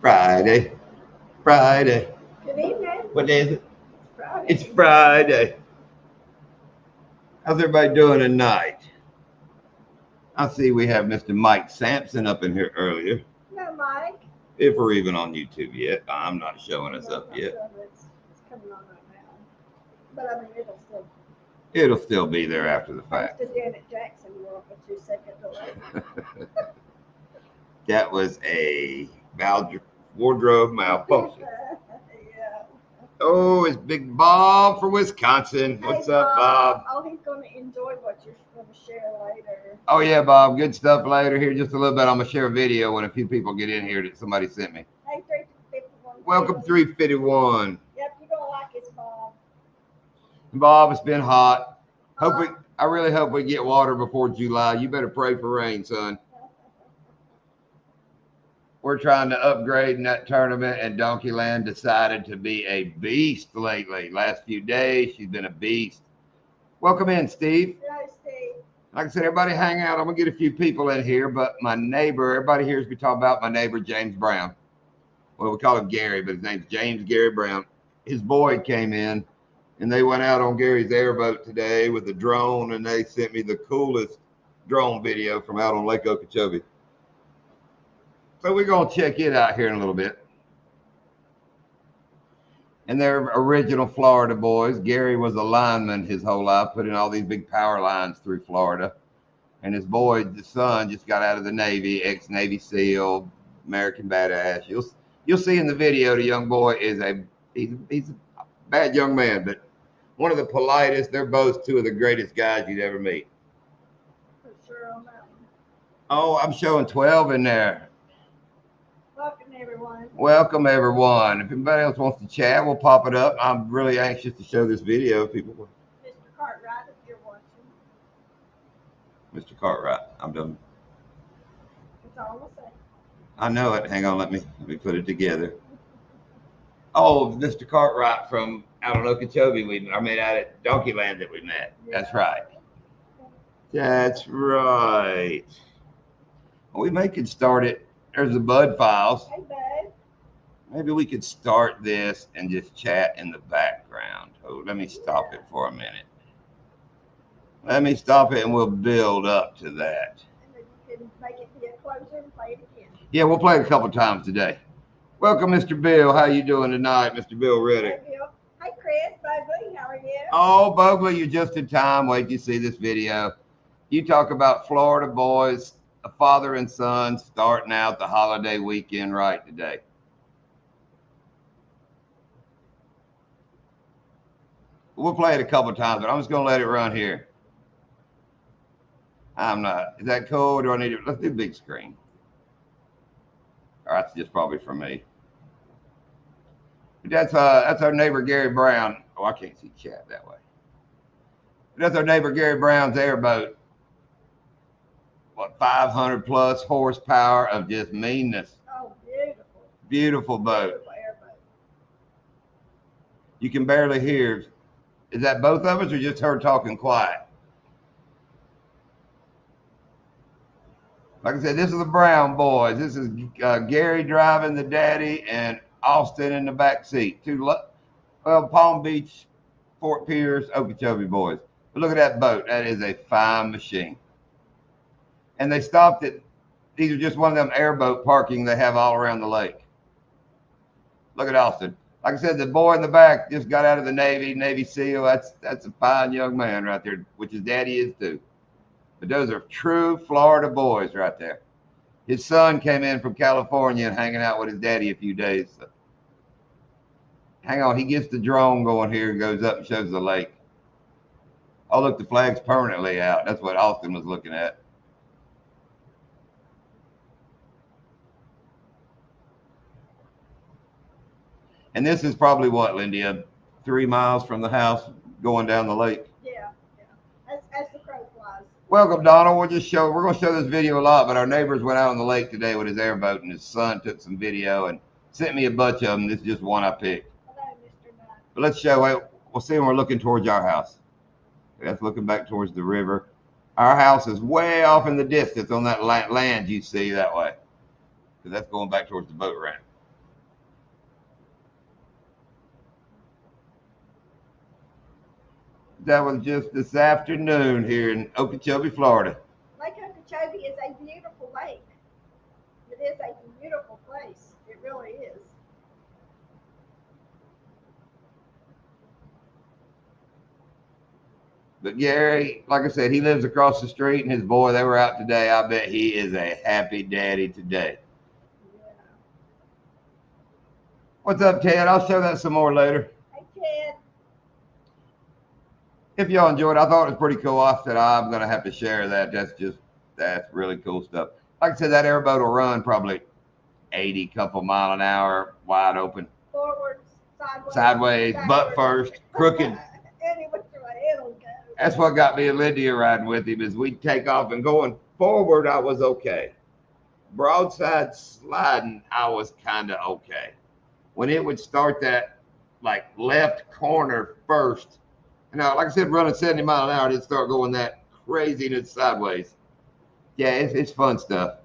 Friday. Friday. Good evening. What day is it? Friday. It's Friday. How's everybody doing tonight? I see we have Mr. Mike Sampson up in here earlier. No, Mike. If we're even on YouTube yet. I'm not showing us up yet. It's coming on right now. But I mean, It'll still be there after the fact. Thanks to Janet Jackson, we're up a 2-second delay. That was a wardrobe malfunction. Yeah. Oh, it's Big Bob from Wisconsin. What's up, Bob? Oh, he's going to enjoy what you're going to share later. Oh, yeah, Bob. Good stuff later. Here just a little bit. I'm going to share a video when a few people get in here that somebody sent me. Hey, 351. Welcome, 351. Yep, you're going to like it, Bob. Bob, it's been hot. I really hope we get water before July. You better pray for rain, son. We're trying to upgrade in that tournament, and Donkeyland decided to be a beast lately. Last few days, she's been a beast. Welcome in, Steve. Hello, Steve. Like I said, everybody hang out. I'm going to get a few people in here, but my neighbor, everybody hears me talk about my neighbor, James Brown. Well, we call him Gary, but his name's James Gary Brown. His boy came in, and they went out on Gary's airboat today with a drone, and they sent me the coolest drone video from out on Lake Okeechobee. So we're going to check it out here in a little bit. And they're original Florida boys. Gary was a lineman his whole life, putting all these big power lines through Florida. And his boy, the son, just got out of the Navy, ex-Navy SEAL, American badass. You'll see in the video the young boy is he's a bad young man, but one of the politest. They're both two of the greatest guys you'd ever meet. For sure on that one. Oh, I'm showing 12 in there. Welcome, everyone. Welcome, everyone. If anybody else wants to chat, we'll pop it up. I'm really anxious to show this video. People, Mr. Cartwright, if you're watching. Mr. Cartwright, I'm done. That's all we'll say. I know it. Hang on, let me put it together. Oh, Mr. Cartwright from out on Okeechobee. Out at Donkeyland that we met. Yeah. That's right. That's right. Well, we may could start it. There's the Bud files. Hey, Bud. Maybe we could start this and just chat in the background. Oh, let me stop it for a minute. Let me stop it and we'll build up to that. And then you can make it be a closer and play it again. Yeah, we'll play it a couple times today. Welcome, Mr. Bill. How you doing tonight, Mr. Bill Riddick? Hey, Bill. Hey, Chris, Bugley, how are you? Oh, Bugley, you're just in time. Wait till you see this video. You talk about Florida boys, a father and son starting out the holiday weekend right today. We'll play it a couple times, but I'm just going to let it run here. I'm not. Is that cool? Do I need it? Let's do big screen. All right, that's just probably for me. That's our neighbor Gary Brown. Oh, I can't see chat that way. That's our neighbor Gary Brown's airboat. What, 500 plus horsepower of just meanness. Oh, beautiful. Beautiful boat. Beautiful airboat. You can barely hear. Is that both of us or just her talking quiet? Like I said, this is the Brown boys. This is Gary driving the daddy and Austin in the back seat. Palm Beach, Fort Pierce, Okeechobee boys. But look at that boat. That is a fine machine. And they stopped it. These are just one of them airboat parking they have all around the lake. Look at Austin. Like I said, the boy in the back just got out of the Navy SEAL. That's a fine young man right there, which his daddy is too. But those are true Florida boys right there. His son came in from California and hanging out with his daddy a few days. So. Hang on, he gets the drone going here and goes up and shows the lake. Oh, look, the flag's permanently out. That's what Austin was looking at. And this is probably what, Lindy, 3 miles from the house going down the lake. Yeah. As the crow flies. Welcome, Donald. We're going to show this video a lot, but our neighbors went out on the lake today with his airboat, and his son took some video and sent me a bunch of them. This is just one I picked. Hello, Mr. Knight. But let's show it. We'll see when we're looking towards our house. That's looking back towards the river. Our house is way off in the distance on that land you see that way. Because that's going back towards the boat ramp. That was just this afternoon here in Okeechobee, Florida. Lake Okeechobee is a beautiful lake. It is a beautiful place. It really is. But Gary, like I said, he lives across the street, and his boy, they were out today. I bet he is a happy daddy today. Yeah. What's up, Ted? I'll show that some more later. Hey, Ted. If y'all enjoyed, I thought it was pretty cool. I said I'm gonna have to share that. That's really cool stuff. Like I said, that airboat will run probably 80 couple mile an hour, wide open, Forwards, sideways, butt backwards. first, crooked. Any which way it'll go. That's what got me and Lydia riding with him. Is we'd take off and going forward, I was okay. Broadside sliding, I was kind of okay. When it would start that like left corner first, like I said, running 70 mile an hour, it'd start going that craziness sideways. Yeah, it's fun stuff.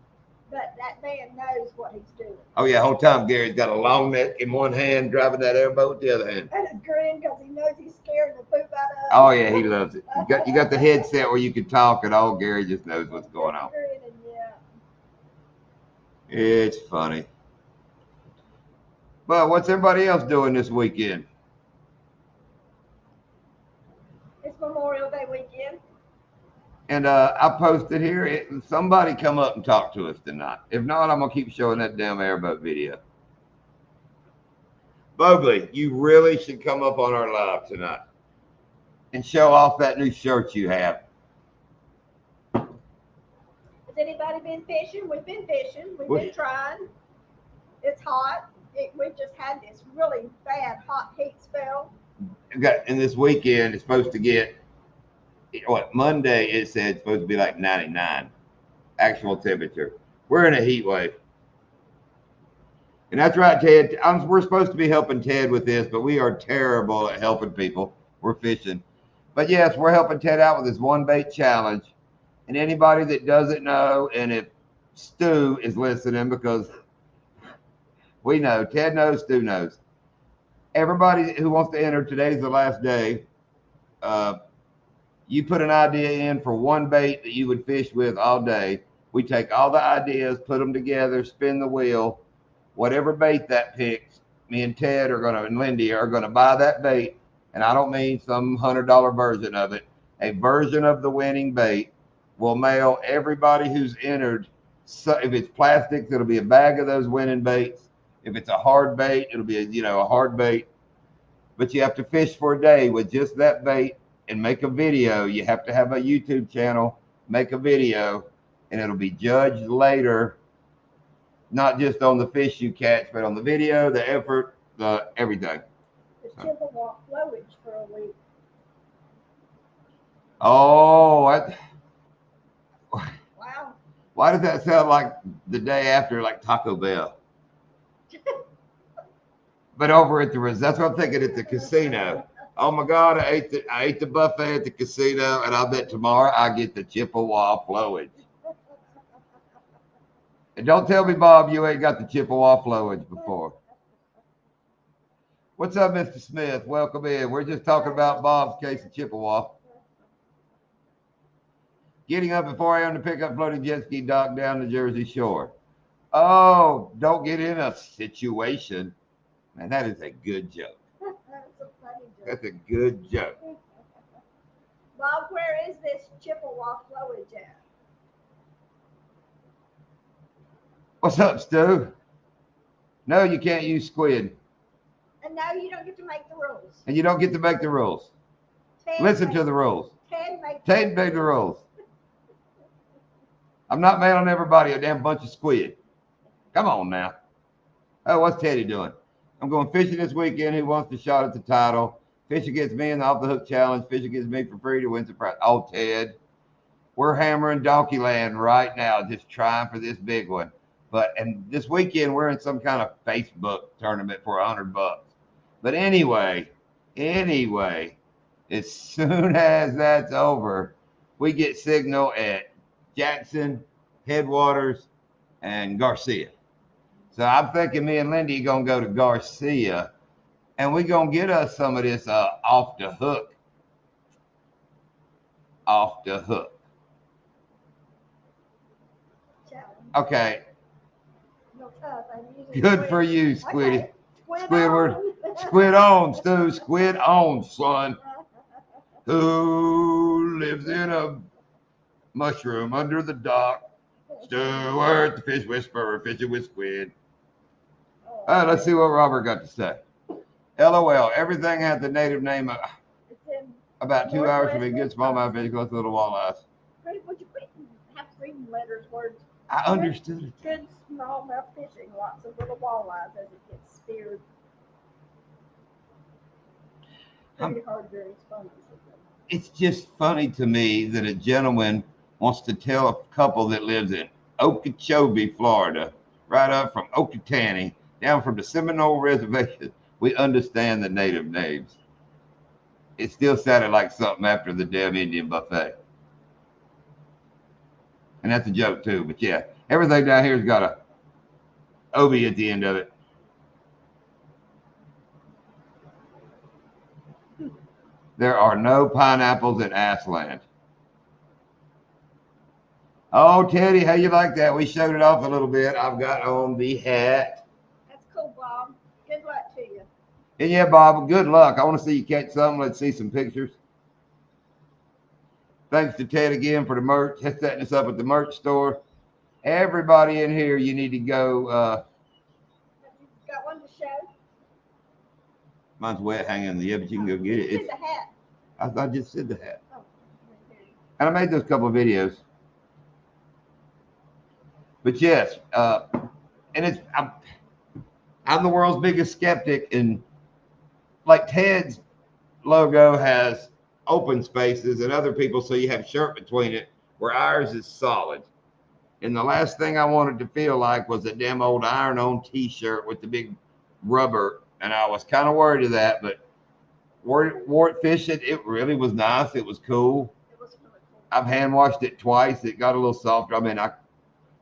But that man knows what he's doing. Oh yeah, whole time Gary's got a long neck in one hand, driving that airboat with the other hand. And a grin because he knows he's scaring the poop out of us. Oh yeah, he loves it. You got the headset where you can talk and all. Gary just knows what's going on. Grinning, yeah. It's funny. But what's everybody else doing this weekend? It's Memorial Day weekend. And I posted here. Somebody come up and talk to us tonight. If not, I'm gonna keep showing that damn airboat video. Bogley, you really should come up on our live tonight and show off that new shirt you have. Has anybody been fishing? We've been fishing. We've been trying. It's hot. We just had this really bad hot heat spell. And this weekend it's supposed to get Monday it said it's supposed to be like 99 actual temperature. We're in a heat wave. And that's right, Ted. We're supposed to be helping Ted with this, but we are terrible at helping people. We're fishing. But yes, we're helping Ted out with this one bait challenge. And anybody that doesn't know, and if Stu is listening, because we know, Ted knows, Stu knows. Everybody who wants to enter, today's the last day. You put an idea in for one bait that you would fish with all day. We take all the ideas, put them together, spin the wheel. Whatever bait that picks, me and Ted and Lindy are gonna buy that bait. And I don't mean some $100 version of it. A version of the winning bait. We'll mail everybody who's entered. So if it's plastics, it'll be a bag of those winning baits. If it's a hard bait, it'll be a hard bait. But you have to fish for a day with just that bait and make a video. You have to have a YouTube channel, make a video, and it'll be judged later, not just on the fish you catch, but on the video, the effort, the everything. It's Chippewa flowage for a week. Oh, Wow. why does that sound like the day after, like Taco Bell? But over at that's what I'm thinking, at the casino. Oh my God, I ate the buffet at the casino, and I bet tomorrow I get the Chippewa flowage. And don't tell me, Bob, you ain't got the Chippewa flowage before. What's up, Mr. Smith? Welcome in. We're just talking about Bob's case of Chippewa. Getting up at 4 a.m. to pick up floating jet ski dock down the Jersey Shore. Oh, don't get in a situation. Man, that is a good joke. That's a funny joke. That's a good joke. Bob, where is this Chippewa flowage at? What's up, Stu? No, you can't use squid. And no, you don't get to make the rules. And you don't get to make the rules. Listen to the rules. Ted made the rules. I'm not mailing everybody a damn bunch of squid. Come on now. Oh, what's Teddy doing? I'm going fishing this weekend. Who wants the shot at the title? Fish against me in the off the hook challenge. Fish against me for free to win some prize. Oh, Ted, we're hammering Donkey Land right now, just trying for this big one. And this weekend we're in some kind of Facebook tournament for $100. But anyway, as soon as that's over, we get signal at Jackson, Headwaters, and Garcia. So I'm thinking me and Lindy gonna go to Garcia, and we gonna get us some of this off the hook off the hook. Challenge. Okay, No tough. I'm using good squid. for you, Squiddy. Okay. Squid Squidward. on. Squid on, Stu. Squid on, son. Who lives in a mushroom under the dock? Stuart, the fish whisperer, fishing with squid. All right, let's see what Robert got to say. LOL. Everything has the native name. It's in About 2 hours from a good Northwest smallmouth Wisconsin. fish close to little walleyes. Would you quit and have reading letters, words? I understood it. Good smallmouth fishing, lots of little walleyes as it gets speared. Pretty hard to respond to them. It's just funny to me that a gentleman wants to tell a couple that lives in Okeechobee, Florida, right up from Okeechobee, down from the Seminole Reservation. We understand the native names. It still sounded like something after the damn Indian buffet. And that's a joke too, but yeah, everything down here's got a Obi at the end of it. There are no pineapples in Assland. Oh, Teddy, how you like that? We showed it off a little bit. I've got on the hat. That's cool, Bob. Good luck to you. And yeah, Bob, good luck. I want to see you catch something. Let's see some pictures. Thanks to Ted again for the merch. He's setting us up at the merch store. Everybody in here, you need to go. Have you got one to show? Mine's wet hanging in the air, but you can go get it. You see the hat. I just said the hat. Oh, right And I made those couple of videos. But yes, and I'm the world's biggest skeptic, and like Ted's logo has open spaces and other people, so you have shirt between it, where ours is solid. And the last thing I wanted to feel like was a damn old iron-on T-shirt with the big rubber, and I was kind of worried of that, but wore it fishing. It really was nice. It was cool. It was really cool. I've hand washed it twice. It got a little softer. I mean,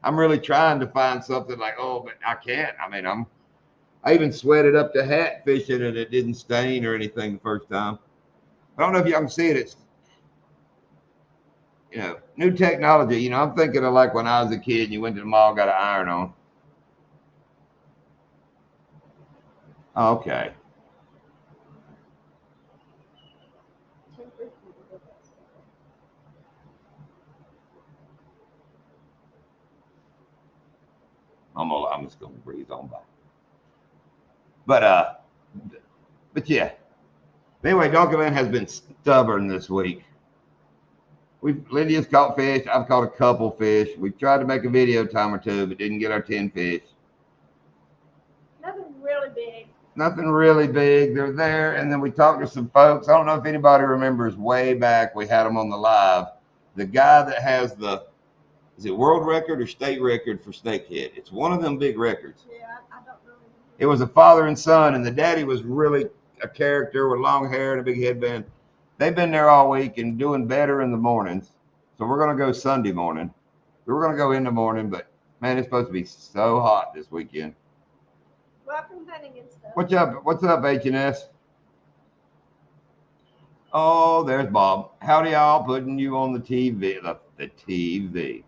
I'm really trying to find something like, oh, but I can't. I mean, I even sweated up the hat fishing and it didn't stain or anything the first time. I don't know if y'all can see it. It's, new technology. I'm thinking of like when I was a kid and you went to the mall, got an iron on. Okay. I'm just gonna breathe on by. But yeah. Anyway, Donkeyland has been stubborn this week. Lindy has caught fish. I've caught a couple fish. We tried to make a video time or two, but didn't get our 10 fish. Nothing really big. Nothing really big. They're there, and then we talked to some folks. I don't know if anybody remembers way back. We had them on the live. The guy that has is it world record or state record for snakehead? It's one of them big records. Yeah, I don't really. It was a father and son, and the daddy was really a character with long hair and a big headband. They've been there all week and doing better in the mornings. So we're going to go Sunday morning. We were going to go in the morning, but man, it's supposed to be so hot this weekend. Welcome hunting and stuff. What's up, H&S? Oh, there's Bob. Howdy, y'all. Putting you on the TV. The TV.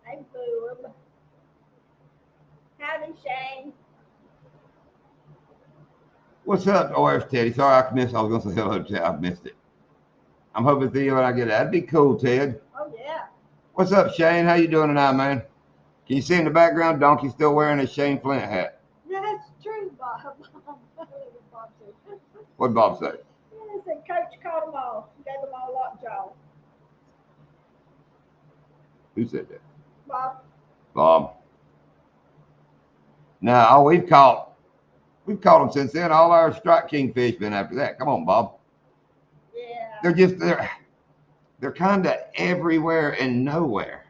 Hey, boob. Howdy, Shane. What's up? Oh, there's Teddy. Sorry, I was going to say hello to Ted. I missed it. I'm hoping to see you when I get it. That'd be cool, Ted. Oh, yeah. What's up, Shane? How you doing tonight, man? Can you see in the background, Donkey still wearing his Shane Flint hat? Yeah, that's true, Bob. What'd Bob say? Yeah, said Coach caught them all. Gave them all lockjaw. Who said that? Bob. Bob. No, we've caught them since then. All our strike kingfish been after that. Come on, Bob. Yeah. They're kind of everywhere and nowhere.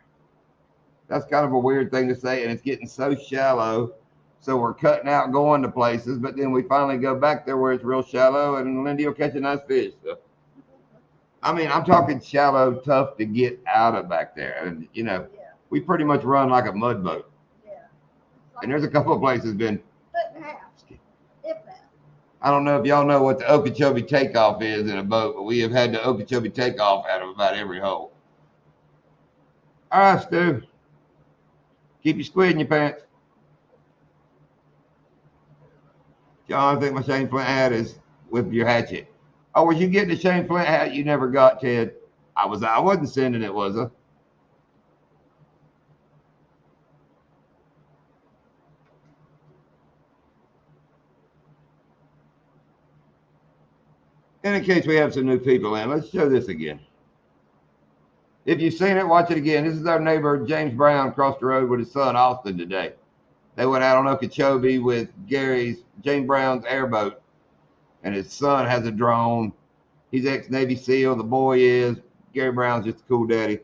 That's kind of a weird thing to say, and it's getting so shallow. So we're cutting out going to places, but then we finally go back there where it's real shallow, and Lindy will catch a nice fish. So, I mean, I'm talking shallow, tough to get out of back there. And, we pretty much run like a mud boat. Yeah. And there's a couple of places been. Foot and a half, if that. I don't know if y'all know what the Okeechobee takeoff is in a boat, but we have had the Okeechobee takeoff out of about every hole. All right, Stu. Keep your squid in your pants. John, I think my Shane Flint hat is with your hatchet. Oh, was you getting the Shane Flint hat you never got, Ted? I wasn't sending it, was I? And in case we have some new people in, let's show this again. If you've seen it, watch it again. This is our neighbor James Brown across the road with his son Austin today. They went out on Okeechobee with James Brown's airboat, and his son has a drone. He's ex-Navy SEAL. The boy is. Gary Brown's just a cool daddy.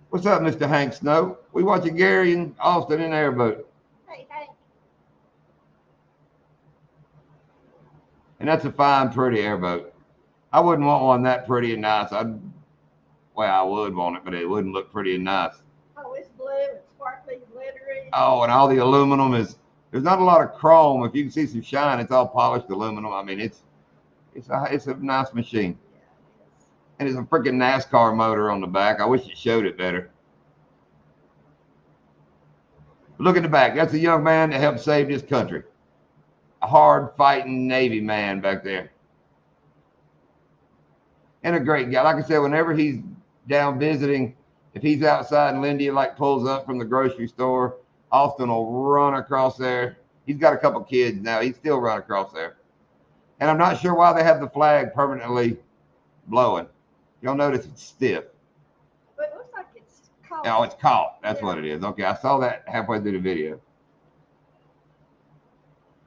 What's up, Mr. Hank Snow? We watching Gary and Austin in the airboat. Hey, Hank. And that's a fine, pretty airboat. I wouldn't want one that pretty and nice. I would want it, but it wouldn't look pretty and nice. Oh, it's blue and sparkly, glittery. Oh, and all the aluminum is. There's not a lot of chrome. If you can see some shine, it's all polished aluminum. I mean, it's a nice machine. Yeah, it is. And it's a freaking NASCAR motor on the back. I wish it showed it better. But look at the back. That's a young man that helped save this country. A hard fighting Navy man back there. And a great guy. Like I said, whenever he's down visiting, if he's outside and Lindy like pulls up from the grocery store, Austin will run across there. He's got a couple kids now. He'd still run across there. And I'm not sure why they have the flag permanently blowing. You'll notice it's stiff. But it looks like it's caught. Oh, it's caught. That's Yeah. what it is. Okay, I saw that halfway through the video.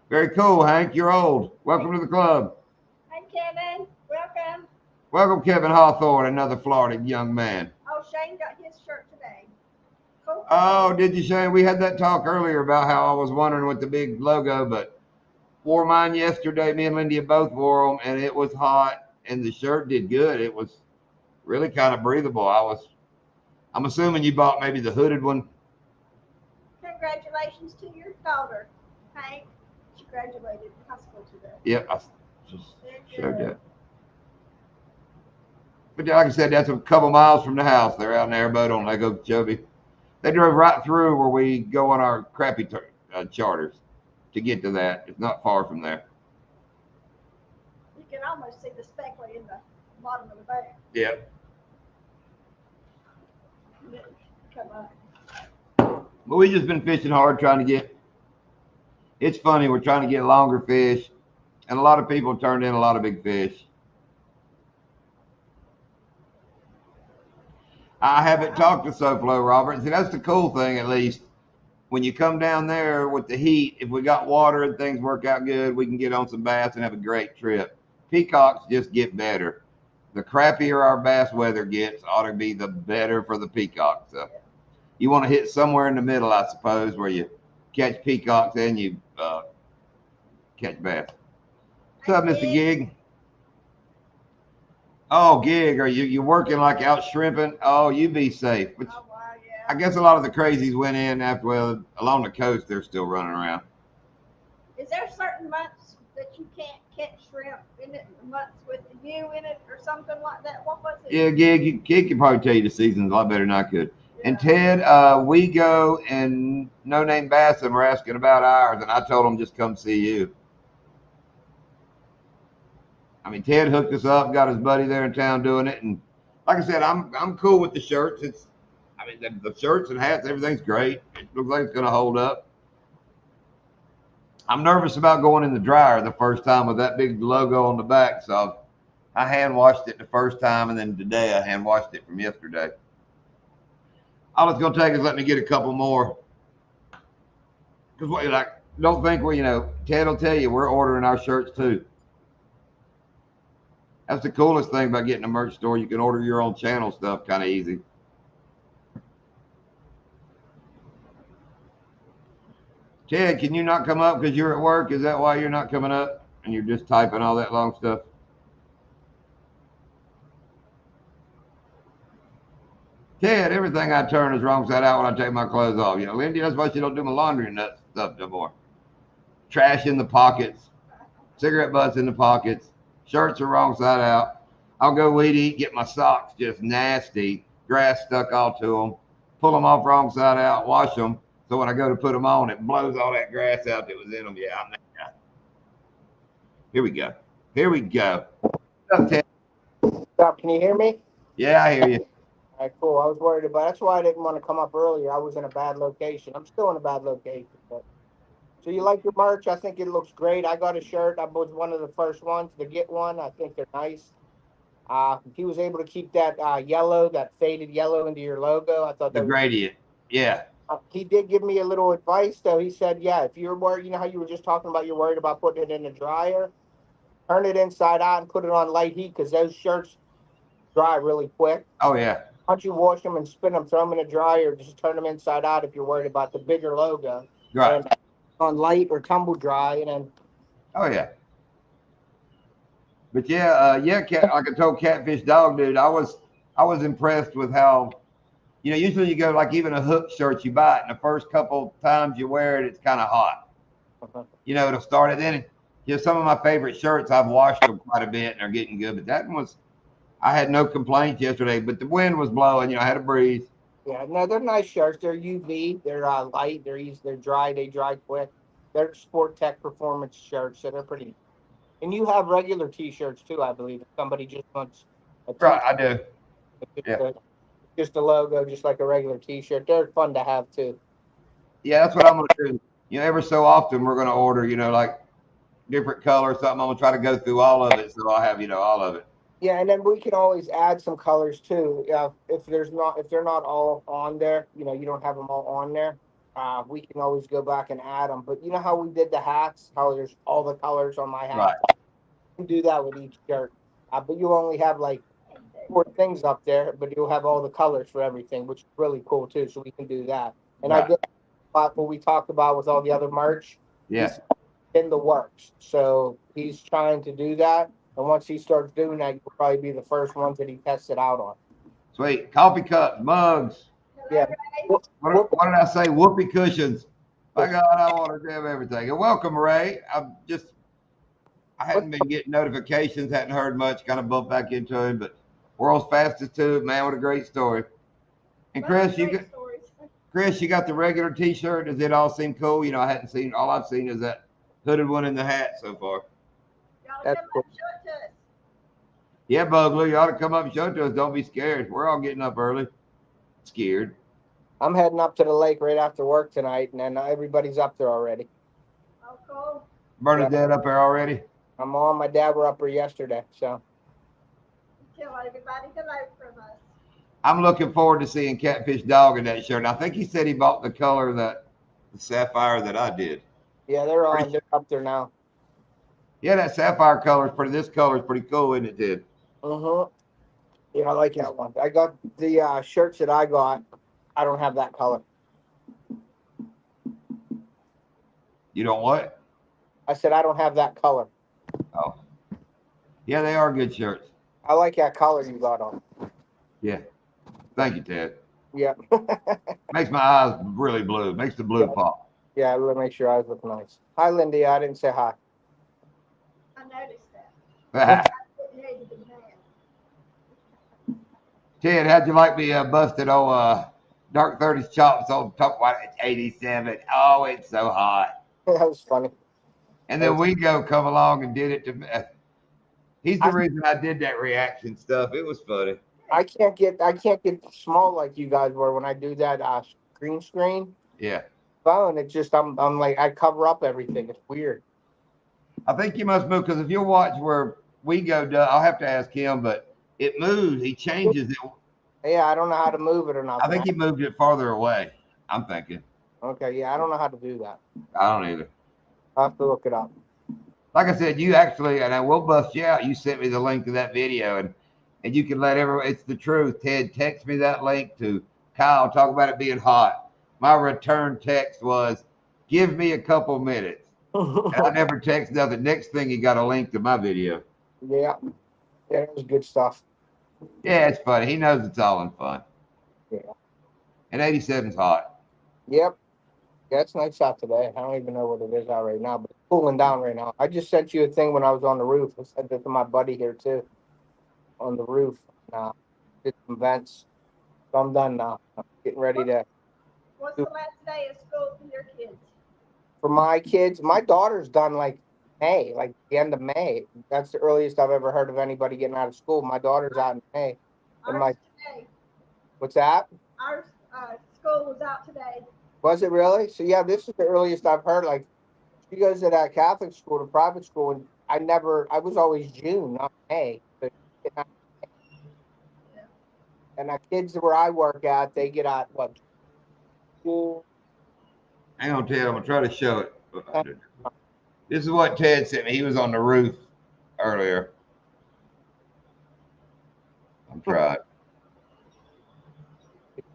Very cool, Hank. You're old. Welcome to the club. Hey, Kevin. Welcome. Welcome, Kevin Hawthorne, another Florida young man. Oh, Shane got his shirt today. Cool. Oh, did you, Shane? We had that talk earlier about how I was wondering with the big logo, but wore mine yesterday. Me and Lindy both wore them, and it was hot, and the shirt did good. It was really kind of breathable. I'm assuming you bought maybe the hooded one. Congratulations to your daughter, Hank. She graduated high school today. Yep, I just Very showed good. that. But like I said, that's a couple miles from the house. They're out in the airboat on Lake Okeechobee. They drove right through where we go on our crappy charters to get to that. It's not far from there. You can almost see the speckle in the bottom of the boat. Yep. Come on. But we just been fishing hard trying to get. It's funny, we're trying to get longer fish, and a lot of people turned in a lot of big fish. I haven't talked to SoFlo, Robert. See, that's the cool thing, at least. When you come down there with the heat, if we got water and things work out good, we can get on some bass and have a great trip. Peacocks just get better. The crappier our bass weather gets, ought to be the better for the peacock. So you want to hit somewhere in the middle, I suppose, where you catch peacocks and you catch bass. What's up, Mr. Gig? Oh, Gig, are you working like out shrimping? Oh, you be safe. Which, Oh, wow, yeah. I guess a lot of the crazies went in after, well, along the coast, they're still running around. Is there certain months that you can't catch shrimp in it? Months with the dew in it or something like that? What was it? Yeah, Gig can probably tell you the season's a lot better than I could. Yeah. And Ted, we go and No Name Bass and were asking about ours, and I told them just come see you. I mean, Ted hooked us up, got his buddy there in town doing it, and like I said, I'm cool with the shirts. The shirts and hats, everything's great. It looks like it's gonna hold up. I'm nervous about going in the dryer the first time with that big logo on the back, so I hand washed it the first time, and then today I hand washed it from yesterday. All it's gonna take is let me get a couple more. Cause don't think Ted will tell you we're ordering our shirts too. That's the coolest thing about getting a merch store. You can order your own channel stuff kind of easy. Ted, can you not come up because you're at work? Is that why you're not coming up? And you're just typing all that long stuff? Ted, everything I turn is wrong side out when I take my clothes off. Lindy, that's why she don't do my laundry and that stuff no more. trash in the pockets, cigarette butts in the pockets, shirts are wrong side out. I'll go weed eat, get my socks just nasty, grass stuck all to them, pull them off wrong side out, wash them. So when I go to put them on, it blows all that grass out that was in them. Yeah, I'm that guy. Here we go. Here we go. What's up, Ted? Stop. Can you hear me? Yeah, I hear you. All right, cool. I was worried about. That's why I didn't want to come up earlier. I was in a bad location. I'm still in a bad location. But so you like your merch? I think it looks great. I got a shirt. I was one of the first ones to get one. I think they're nice. He was able to keep that yellow, that faded yellow into your logo. I thought The that was. gradient. Yeah. He did give me a little advice though. He said, "Yeah, if you're worried, you know how you were just talking about, you're worried about putting it in the dryer. Turn it inside out and put it on light heat because those shirts dry really quick. Oh, yeah. Why don't you wash them and spin them, throw them in a dryer, just turn them inside out if you're worried about the bigger logo. Right. And on light or tumble dry, and then Oh, yeah. But yeah, like I told Catfish Dog Dude, I was impressed with how, usually you go like even a hook shirt, you buy it, and the first couple times you wear it, it's kind of hot. It'll start it. Then, some of my favorite shirts, I've washed them quite a bit and they're getting good. But that one was, I had no complaints yesterday, but the wind was blowing. I had a breeze. yeah, no, they're nice shirts. They're UV. They're light. They're easy. They're dry. They dry quick. They're Sport Tech performance shirts, so they're pretty. And you have regular T-shirts too, I believe. If somebody just wants a Right, T-shirt, I do. just, Yeah. just a logo, just like a regular T-shirt. They're fun to have too. Yeah, that's what I'm gonna do. Every so often we're gonna order, like different colors, something. I'm gonna try to go through all of it, so I'll have, all of it. Yeah, and then we can always add some colors too. Yeah, if they're not all on there, you don't have them all on there. We can always go back and add them. But you know how we did the hats? How there's all the colors on my hat. Right. You can do that with each shirt. But you only have like 4 things up there, but you'll have all the colors for everything, which is really cool too. So we can do that. And I Right. did what we talked about with all the other merch. Yeah. He's in the works, so he's trying to do that. And once he starts doing that, you'll probably be the first ones that he tests it out on. Sweet. Coffee cups, mugs. Yeah. What did I say? Whoopee cushions. My God, I want to have everything. And welcome, Ray. I hadn't been getting notifications, hadn't heard much, kind of bumped back into him, but world's fastest tube, man, what a great story. And Chris, you got the regular T-shirt. Does it all seem cool? I hadn't seen. All I've seen is that hooded one in the hat so far. That's cool. Show it to us. Yeah, Bugler, you ought to come up and show it to us. Don't be scared. We're all getting up early. Scared. I'm heading up to the lake right after work tonight, and then everybody's up there already. Oh, cool. Bernadette up there already? I'm on. My dad were up there yesterday, so. Tell everybody hello from us. I'm looking forward to seeing Catfish Dog in that shirt. And I think he said he bought the color the sapphire that I did. Yeah, they're on. They're up there now. Yeah, that sapphire color is pretty. This color is pretty cool, isn't it, Ted? Yeah, I like that one. I got the shirts that I got. I don't have that color. You don't what? I said I don't have that color. Oh. Yeah, they are good shirts. I like that color you got on. Yeah. Thank you, Ted. Yeah. Makes my eyes really blue. Makes the blue pop. Yeah, let me make sure eyes look nice. Hi, Lindy. I didn't say hi. I noticed that. Ted, how'd you like me busted old Dark 30s chops on top of it's 87? Oh, it's so hot. That was funny. And then we come along and did it to me. He's the reason I did that reaction stuff. It was funny. I can't get small like you guys were when I do that green screen. Yeah. Phone. It's just I'm like I cover up everything. It's weird. I think you must move because if you watch where we go, I'll have to ask him, but it moves. He changes it. Yeah, I don't know how to move it or not. I think he moved it farther away. I'm thinking. Okay, yeah, I don't know how to do that. I don't either. I'll have to look it up. Like I said, you actually, and I will bust you out. You sent me the link to that video, and you can let everyone. It's the truth. Ted, text me that link to Kyle. Talk about it being hot. My return text was, "Give me a couple minutes." And I never text nothing. Next thing, he got a link to my video. Yeah, it was good stuff. Yeah, it's funny. He knows it's all in fun. Yeah. And 87's hot. Yep. Yeah, it's nice out today. I don't even know what it is out right now, but cooling down right now. I just sent you a thing when I was on the roof. I sent it to my buddy here too, on the roof. Did some vents. So I'm done now. I'm getting ready to. What's the last day of school for your kids? For my kids, my daughter's done like May, like the end of May. That's the earliest I've ever heard of anybody getting out of school. My daughter's out in May. And Ours today. what's that? Our school was out today. Was it really? So yeah, this is the earliest I've heard. Like she goes to that Catholic school, to private school, and I was always June, not May. But, and the kids where I work at, they get out what? June. Hang on, Ted. I'm gonna try to show it. This is what Ted sent me. He was on the roof earlier. I'm trying.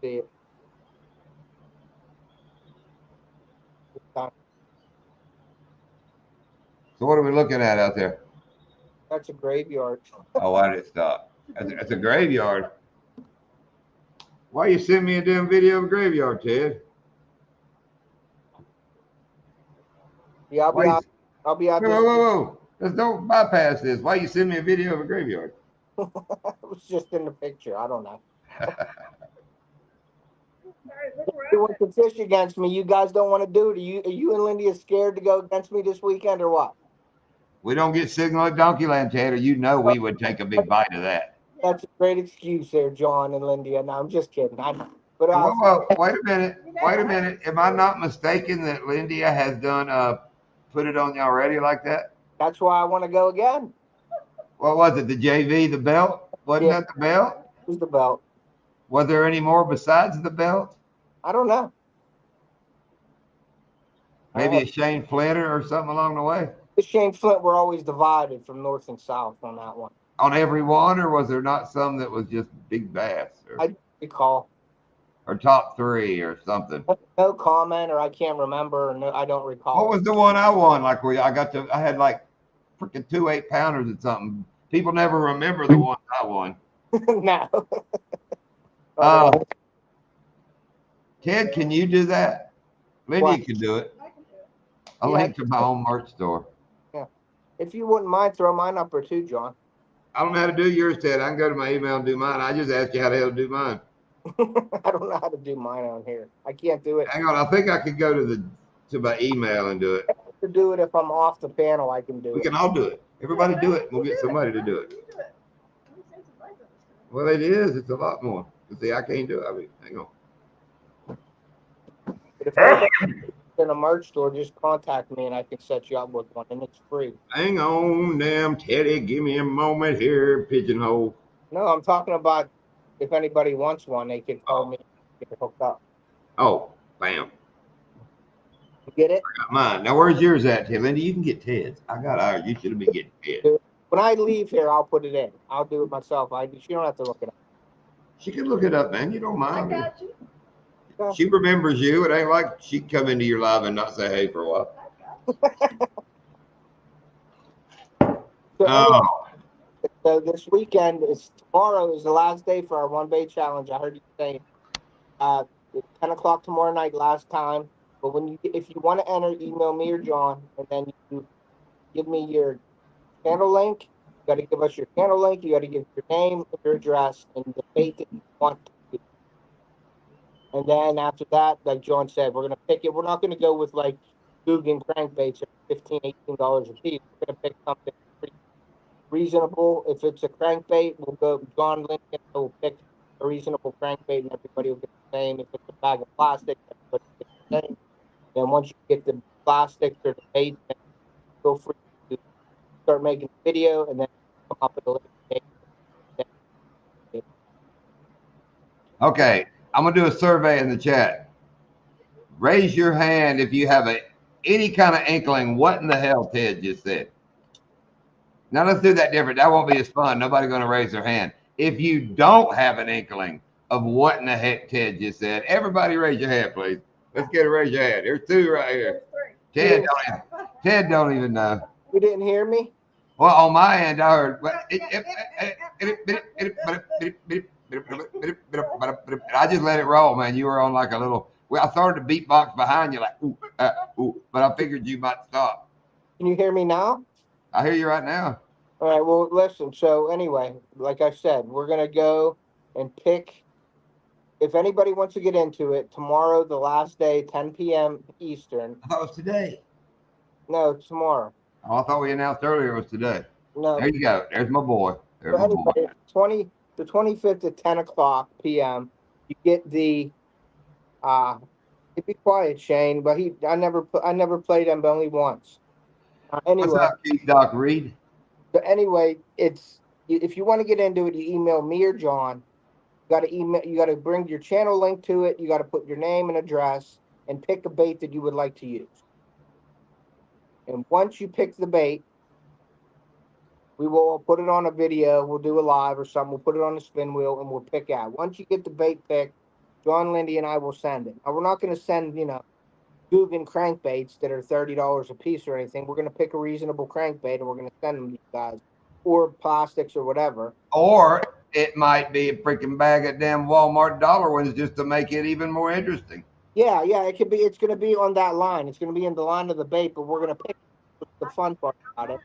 See it. So what are we looking at out there? That's a graveyard. Oh, why did it stop? That's a graveyard. Why you send me a damn video of a graveyard, Ted? Yeah, I'll be out. Whoa. Let's don't bypass this. Why you send me a video of a graveyard? It was just in the picture. I don't know. You want to fish against me? You guys don't want to do it. Are you and Lindy scared to go against me this weekend or what? We don't get signal at Donkeyland, Ted, or you know we would take a big bite of that. That's a great excuse there, John and Lindy. No, I'm just kidding. I know. But whoa, wait a minute. Am I not mistaken that Lindia has done put it on you already like that? That's why I want to go again. What was it? The JV, the belt? Wasn't that the belt? It was the belt. Was there any more besides the belt? I don't know. Maybe a Shane Flinter or something along the way? The Shane Flint were always divided from north and south on that one. On every one, or was there not some that was just big bass? I recall. Or top three or something? No comment, or I can't remember. No, I don't recall. What was the one I won? Like where I had like freaking 2 8-pounders or something. People never remember the one I won. No. Ted, can you do that? Lindy can do it. I can do it. I'll link to my own merch store. Yeah. If you wouldn't mind, throw mine up there too, John. I don't know how to do yours, Ted. I can go to my email and do mine. I just asked you how the hell to do mine. I don't know how to do mine on here. I can't do it. Hang on. I think I could go to my email and do it. I have to do it if I'm off the panel. I can do it. We can all do it. Everybody do it. We'll get somebody to do it. Well, it is. It's a lot more. See, I can't do it. I mean, hang on. But if anybody's in a merch store, just contact me and I can set you up with one, and it's free. Hang on, damn Teddy. Give me a moment here, pigeonhole. No, I'm talking about if anybody wants one, they can call me, get it hooked up. Oh, bam. You get it? I got mine. Now, where's yours at, Ted? Lindy, you can get Ted's. I got ours. You should have been getting Ted's. When I leave here, I'll put it in. I'll do it myself. She don't have to look it up. She can look it up, man. You don't mind. I got you. She remembers you. It ain't like she'd come into your live and not say hey for a while. So this weekend tomorrow is the last day for our one bait challenge. I heard you saying it's 10 o'clock tomorrow night, last time. But if you want to enter, email me or John, and then you give me your channel link. You got to give us your channel link. You got to give your name, your address, and the bait that you want to do. And then after that, like John said, we're going to pick it. We're not going to go with like Guggen crankbaits at $15, $18 a piece. We're going to pick something pretty reasonable. If it's a crankbait, we'll go. John Lincoln will pick a reasonable crankbait, and everybody will get the same. If it's a bag of plastic, everybody will get the same. Then once you get the plastic or the bait, then feel free to start making a video, and then come up with a little date. Okay, I'm gonna do a survey in the chat. Raise your hand if you have any kind of inkling what in the hell Ted just said. Now let's do that different. That won't be as fun. Nobody's gonna raise their hand. If you don't have an inkling of what in the heck Ted just said, everybody raise your hand, please. Let's get a raise your hand. There's two right here. Ted don't even know. You didn't hear me? Well, on my end, I heard. I just let it roll, man. You were on like a little. Well, I started to beatbox behind you, like ooh, but I figured you might stop. Can you hear me now? I hear you right now. All right. Well, listen. So anyway, like I said, we're gonna go and pick. If anybody wants to get into it, tomorrow, the last day, 10 p.m. Eastern. I thought it was today. No, tomorrow. Oh, I thought we announced earlier it was today. No. There you go. There's my boy. There's So my boy. anyway, the 25th at 10 o'clock p.m. You get the be quiet, Shane. But I never played him, but only once. What's Anyway, up, Keith Doc Reed? so anyway, it's if you want to get into it, you email me or John. You got to email. You got to bring your channel link to it. You got to put your name and address and pick a bait that you would like to use. And once you pick the bait, we will put it on a video. We'll do a live or something. We'll put it on the spin wheel and we'll pick out. Once you get the bait picked, John, Lindy, and I will send it. Now we're not going to send Guggen crankbaits that are $30 a piece or anything. We're going to pick a reasonable crankbait and we're going to send them to you guys, or plastics or whatever. Or it might be a freaking bag of damn Walmart dollar ones just to make it even more interesting. Yeah, it could be. It's going to be on that line. It's going to be in the line of the bait, but we're going to pick the fun part about it.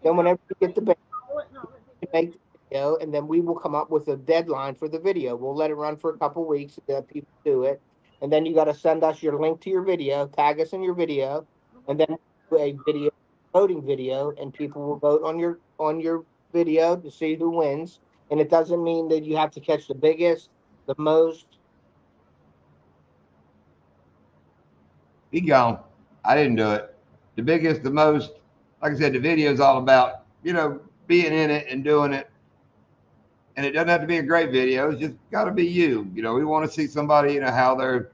Then whenever you get the bait, you make the video, and then we will come up with a deadline for the video. We'll let it run for a couple weeks so that people do it, and then you got to send us your link to your video, tag us in your video, and then do a video voting video, and people will vote on your video to see who wins. And it doesn't mean that you have to catch the biggest, the most. He gone. I didn't do it. The biggest, the most. Like I said, the video is all about being in it and doing it. And it doesn't have to be a great video. It's just got to be you. We want to see somebody, how they're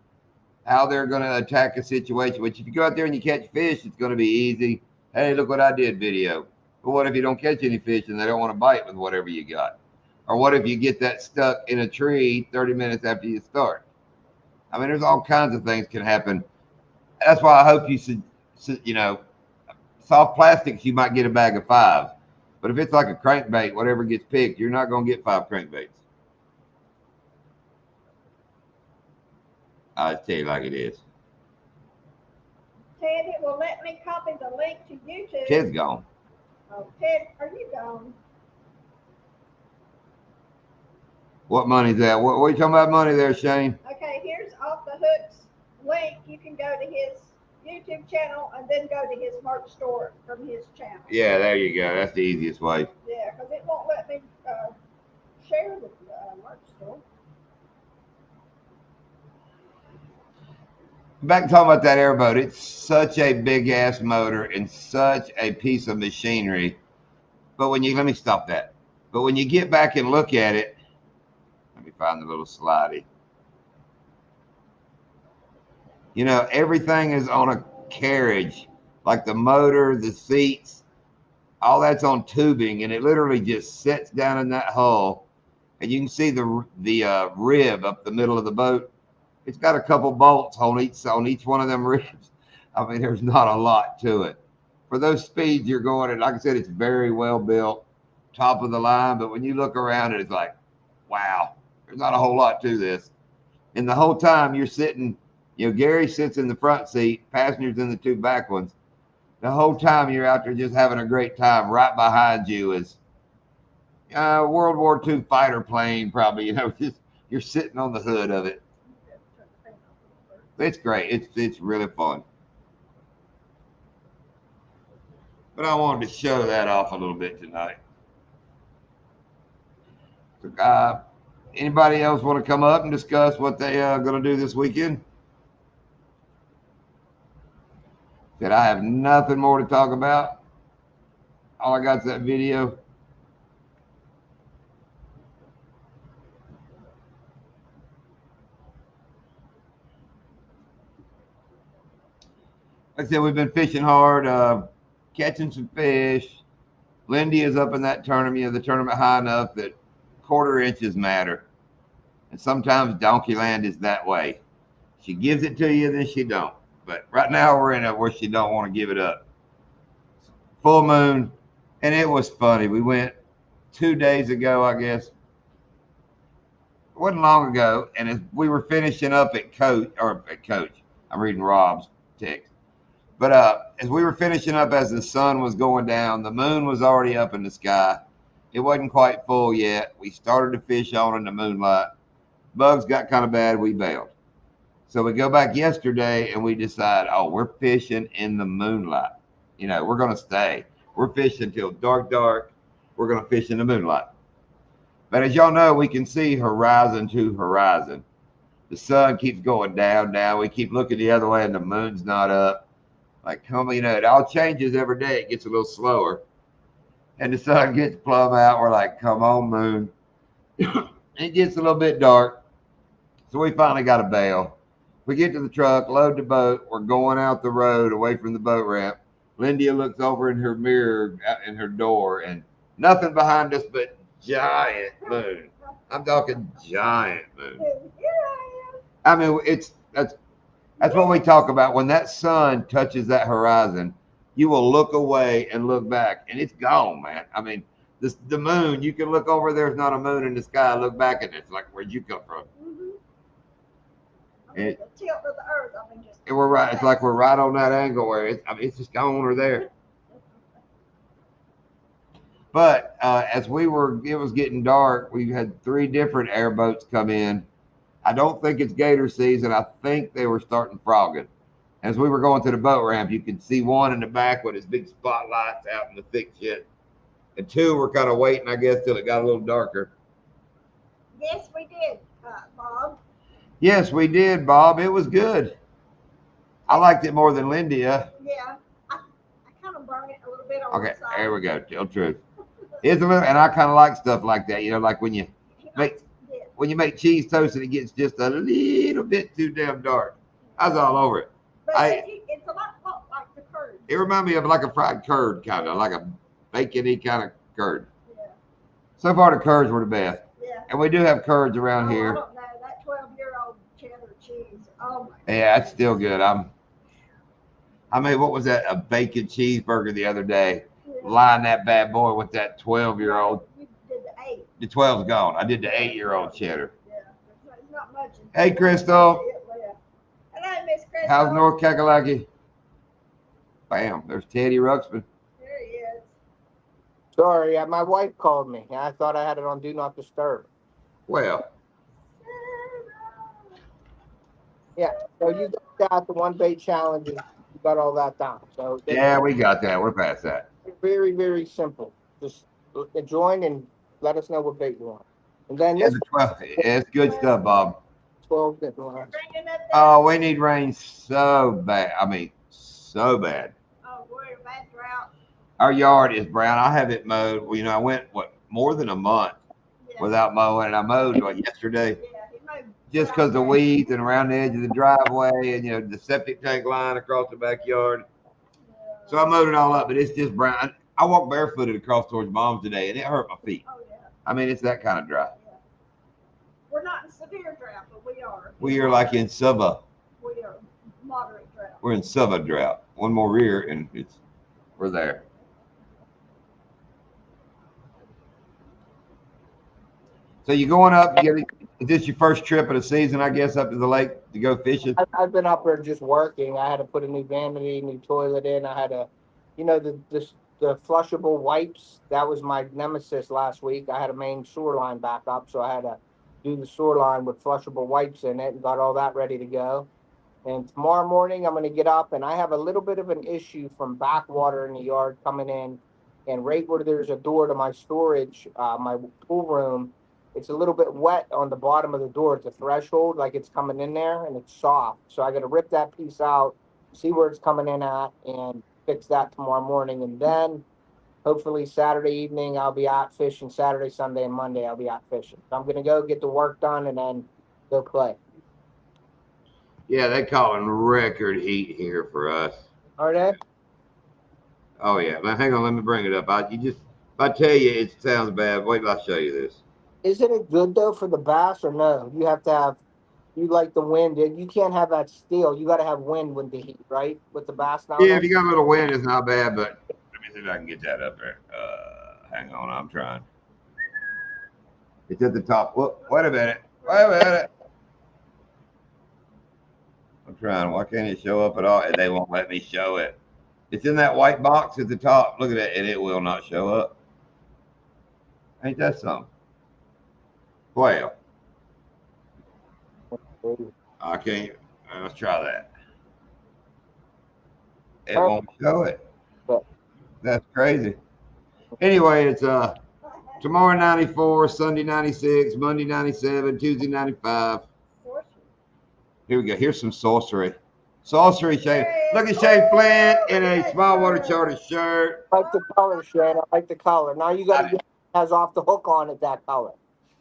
going to attack a situation. Which if you go out there and you catch fish, it's going to be easy. Hey, look what I did video. But what if you don't catch any fish and they don't want to bite with whatever you got? Or what if you get that stuck in a tree 30 minutes after you start? I mean, there's all kinds of things can happen. That's why I hope soft plastics, you might get a bag of 5. But if it's like a crankbait, whatever gets picked, you're not going to get 5 crankbaits. I'll tell you like it is. Ted, it will let me copy the link to YouTube. Ted's gone. Oh, Ted, are you gone? What money's that? What are you talking about money there, Shane? Okay, here's Off the Hook's link. You can go to his YouTube channel and then go to his merch store from his channel. Yeah, there you go. That's the easiest way. Yeah, because it won't let me share the merch store. Back to talking about that airboat. It's such a big ass motor and such a piece of machinery. But let me stop that. But when you get back and look at it, let me find the little slidey. Everything is on a carriage, like the motor, the seats, all that's on tubing, and it literally just sits down in that hull, and you can see the rib up the middle of the boat. It's got a couple bolts on each one of them ribs. I mean, there's not a lot to it. For those speeds you're going at, like I said, it's very well built, top of the line, but when you look around it, it's like, wow, there's not a whole lot to this. And the whole time you're sitting, Gary sits in the front seat, passengers in the 2 back ones. The whole time you're out there just having a great time. Right behind you is World War II fighter plane, probably. Just you're sitting on the hood of it. It's great. It's really fun. But I wanted to show that off a little bit tonight. So, anybody else want to come up and discuss what they are going to do this weekend? Said I have nothing more to talk about. All I got is that video. Like I said, we've been fishing hard, catching some fish. Lindy is up in that tournament, the tournament high enough that quarter inches matter. And sometimes Donkey Land is that way. She gives it to you, then she don't. But right now we're in it where she don't want to give it up. Full moon, and it was funny. We went 2 days ago, I guess. It wasn't long ago, and as we were finishing up at Coach. I'm reading Rob's text. But as we were finishing up, as the sun was going down, the moon was already up in the sky. It wasn't quite full yet. We started to fish on in the moonlight. Bugs got kind of bad. We bailed. So we go back yesterday and we decide, oh, we're fishing in the moonlight. You know, we're going to stay. We're fishing till dark, dark. We're going to fish in the moonlight. But as y'all know, we can see horizon to horizon. The sun keeps going down, down. We keep looking the other way and the moon's not up. Like, come on, you know, it all changes every day. It gets a little slower. And the sun gets plumb out. We're like, come on, moon. It gets a little bit dark. So we finally got a bail. We get to the truck, load the boat. We're going out the road away from the boat ramp. Lindia looks over in her mirror in her door and nothing behind us but giant moon. I'm talking giant moon. Here I am. I mean, that's what we talk about. When that sun touches that horizon, you will look away and look back, and it's gone, man. I mean, the moon. You can look over. There's not a moon in the sky. Look back, and it's like, where'd you come from? I mean, the tilt of the earth. I mean, just. And we're right. It's like we're right on that angle where it's just gone or there. But as it was getting dark. We had 3 different airboats come in. I don't think it's gator season. I think they were starting frogging. As we were going to the boat ramp, you could see one in the back with his big spotlights out in the thick shit. And 2 were kind of waiting, I guess, till it got a little darker. Yes, we did, Bob. Yes, we did, Bob. It was good. I liked it more than Lindia. Yeah, I kind of burned it a little bit on Okay, the side. there we go. Tell truth. It's a little, and I kind of like stuff like that. You know, like when you make cheese toast and it gets just a little bit too damn dark. I was all over it. But it's a lot like the curd. It reminded me of like a fried curd, kind of like a bacon-y kind of curd. Yeah. So far, the curds were the best. Yeah. And we do have curds around I here. don't know, that 12-year-old cheddar cheese. Oh my Yeah, it's still good. I made, what was that? A bacon cheeseburger the other day. Yeah. Line that bad boy with that 12-year-old. You did the 8. The 12's gone. I did the 8-year-old cheddar. Yeah, there's not much. Hey, Crystal. Hello, Miss Crystal. How's North Kakalaki? Bam. There's Teddy Ruxpin. There he is. Sorry, my wife called me. I thought I had it on Do Not Disturb. Well, Yeah, so you got the one bait challenges. You got all that down. So yeah, we got that. We're past that. very, very simple. Just join and let us know what bait you want. And then Yeah, this the 12. It's good stuff, Bob. 12 different ones. Bringing up that. Oh, we need rain so bad. I mean, so bad. Oh, we're in a bad drought. Our yard is brown. I have it mowed. Well, you know, I went, more than a month Yeah. without mowing, and I mowed, yesterday? Yeah, he mowed Just because the weeds and around the edge of the driveway and, the septic tank line across the backyard. So I mowed it all up, but it's just brown. I walked barefooted across towards Mom's today, and it hurt my feet. Oh, yeah. I mean, it's that kind of dry. Yeah. We're not in severe drought, but we are. We are like in Suva. We are moderate drought. We're in Suva drought. One more rear, and we're there. So you going up? Is this your first trip of the season? I guess up to the lake to go fishing. I've been up there just working. I had to put a new vanity, new toilet in. I had to, the flushable wipes. That was my nemesis last week. I had a main sewer line back up, so I had to do the sewer line with flushable wipes in it and got all that ready to go. And tomorrow morning I'm going to get up, and I have a little bit of an issue from backwater in the yard coming in, and right where there's a door to my storage, my pool room. It's a little bit wet on the bottom of the door. It's a threshold, like it's coming in there, and it's soft. So I got to rip that piece out, see where it's coming in at, and fix that tomorrow morning. And then hopefully Saturday evening I'll be out fishing. Saturday, Sunday, and Monday I'll be out fishing. So I'm going to go get the work done and then go play. Yeah, they calling record heat here for us. Are they? Oh yeah, man, hang on, let me bring it up. If I tell you it sounds bad, wait till I show you this. Isn't it good though for the bass or no? You have to have, you like the wind. You can't have that steel. You got to have wind with the heat, right? With the bass now. Yeah, if you got a little wind, it's not bad, but let me see if I can get that up there. Hang on, I'm trying. It's at the top. Whoop, wait a minute. I'm trying. Why can't it show up at all? And they won't let me show it. It's in that white box at the top. Look at it, and it will not show up. Ain't that something? Well, I can't. Let's try that. It won't show it. That's crazy. Anyway, it's tomorrow 94, Sunday 96, Monday 97, Tuesday 95. Here we go. Here's some sorcery. Sorcery, Shane. Look at Shane Flint in a small water charter shirt. I like the color, Shane. I like the color. Now you got to get it has off the hook on it, that color.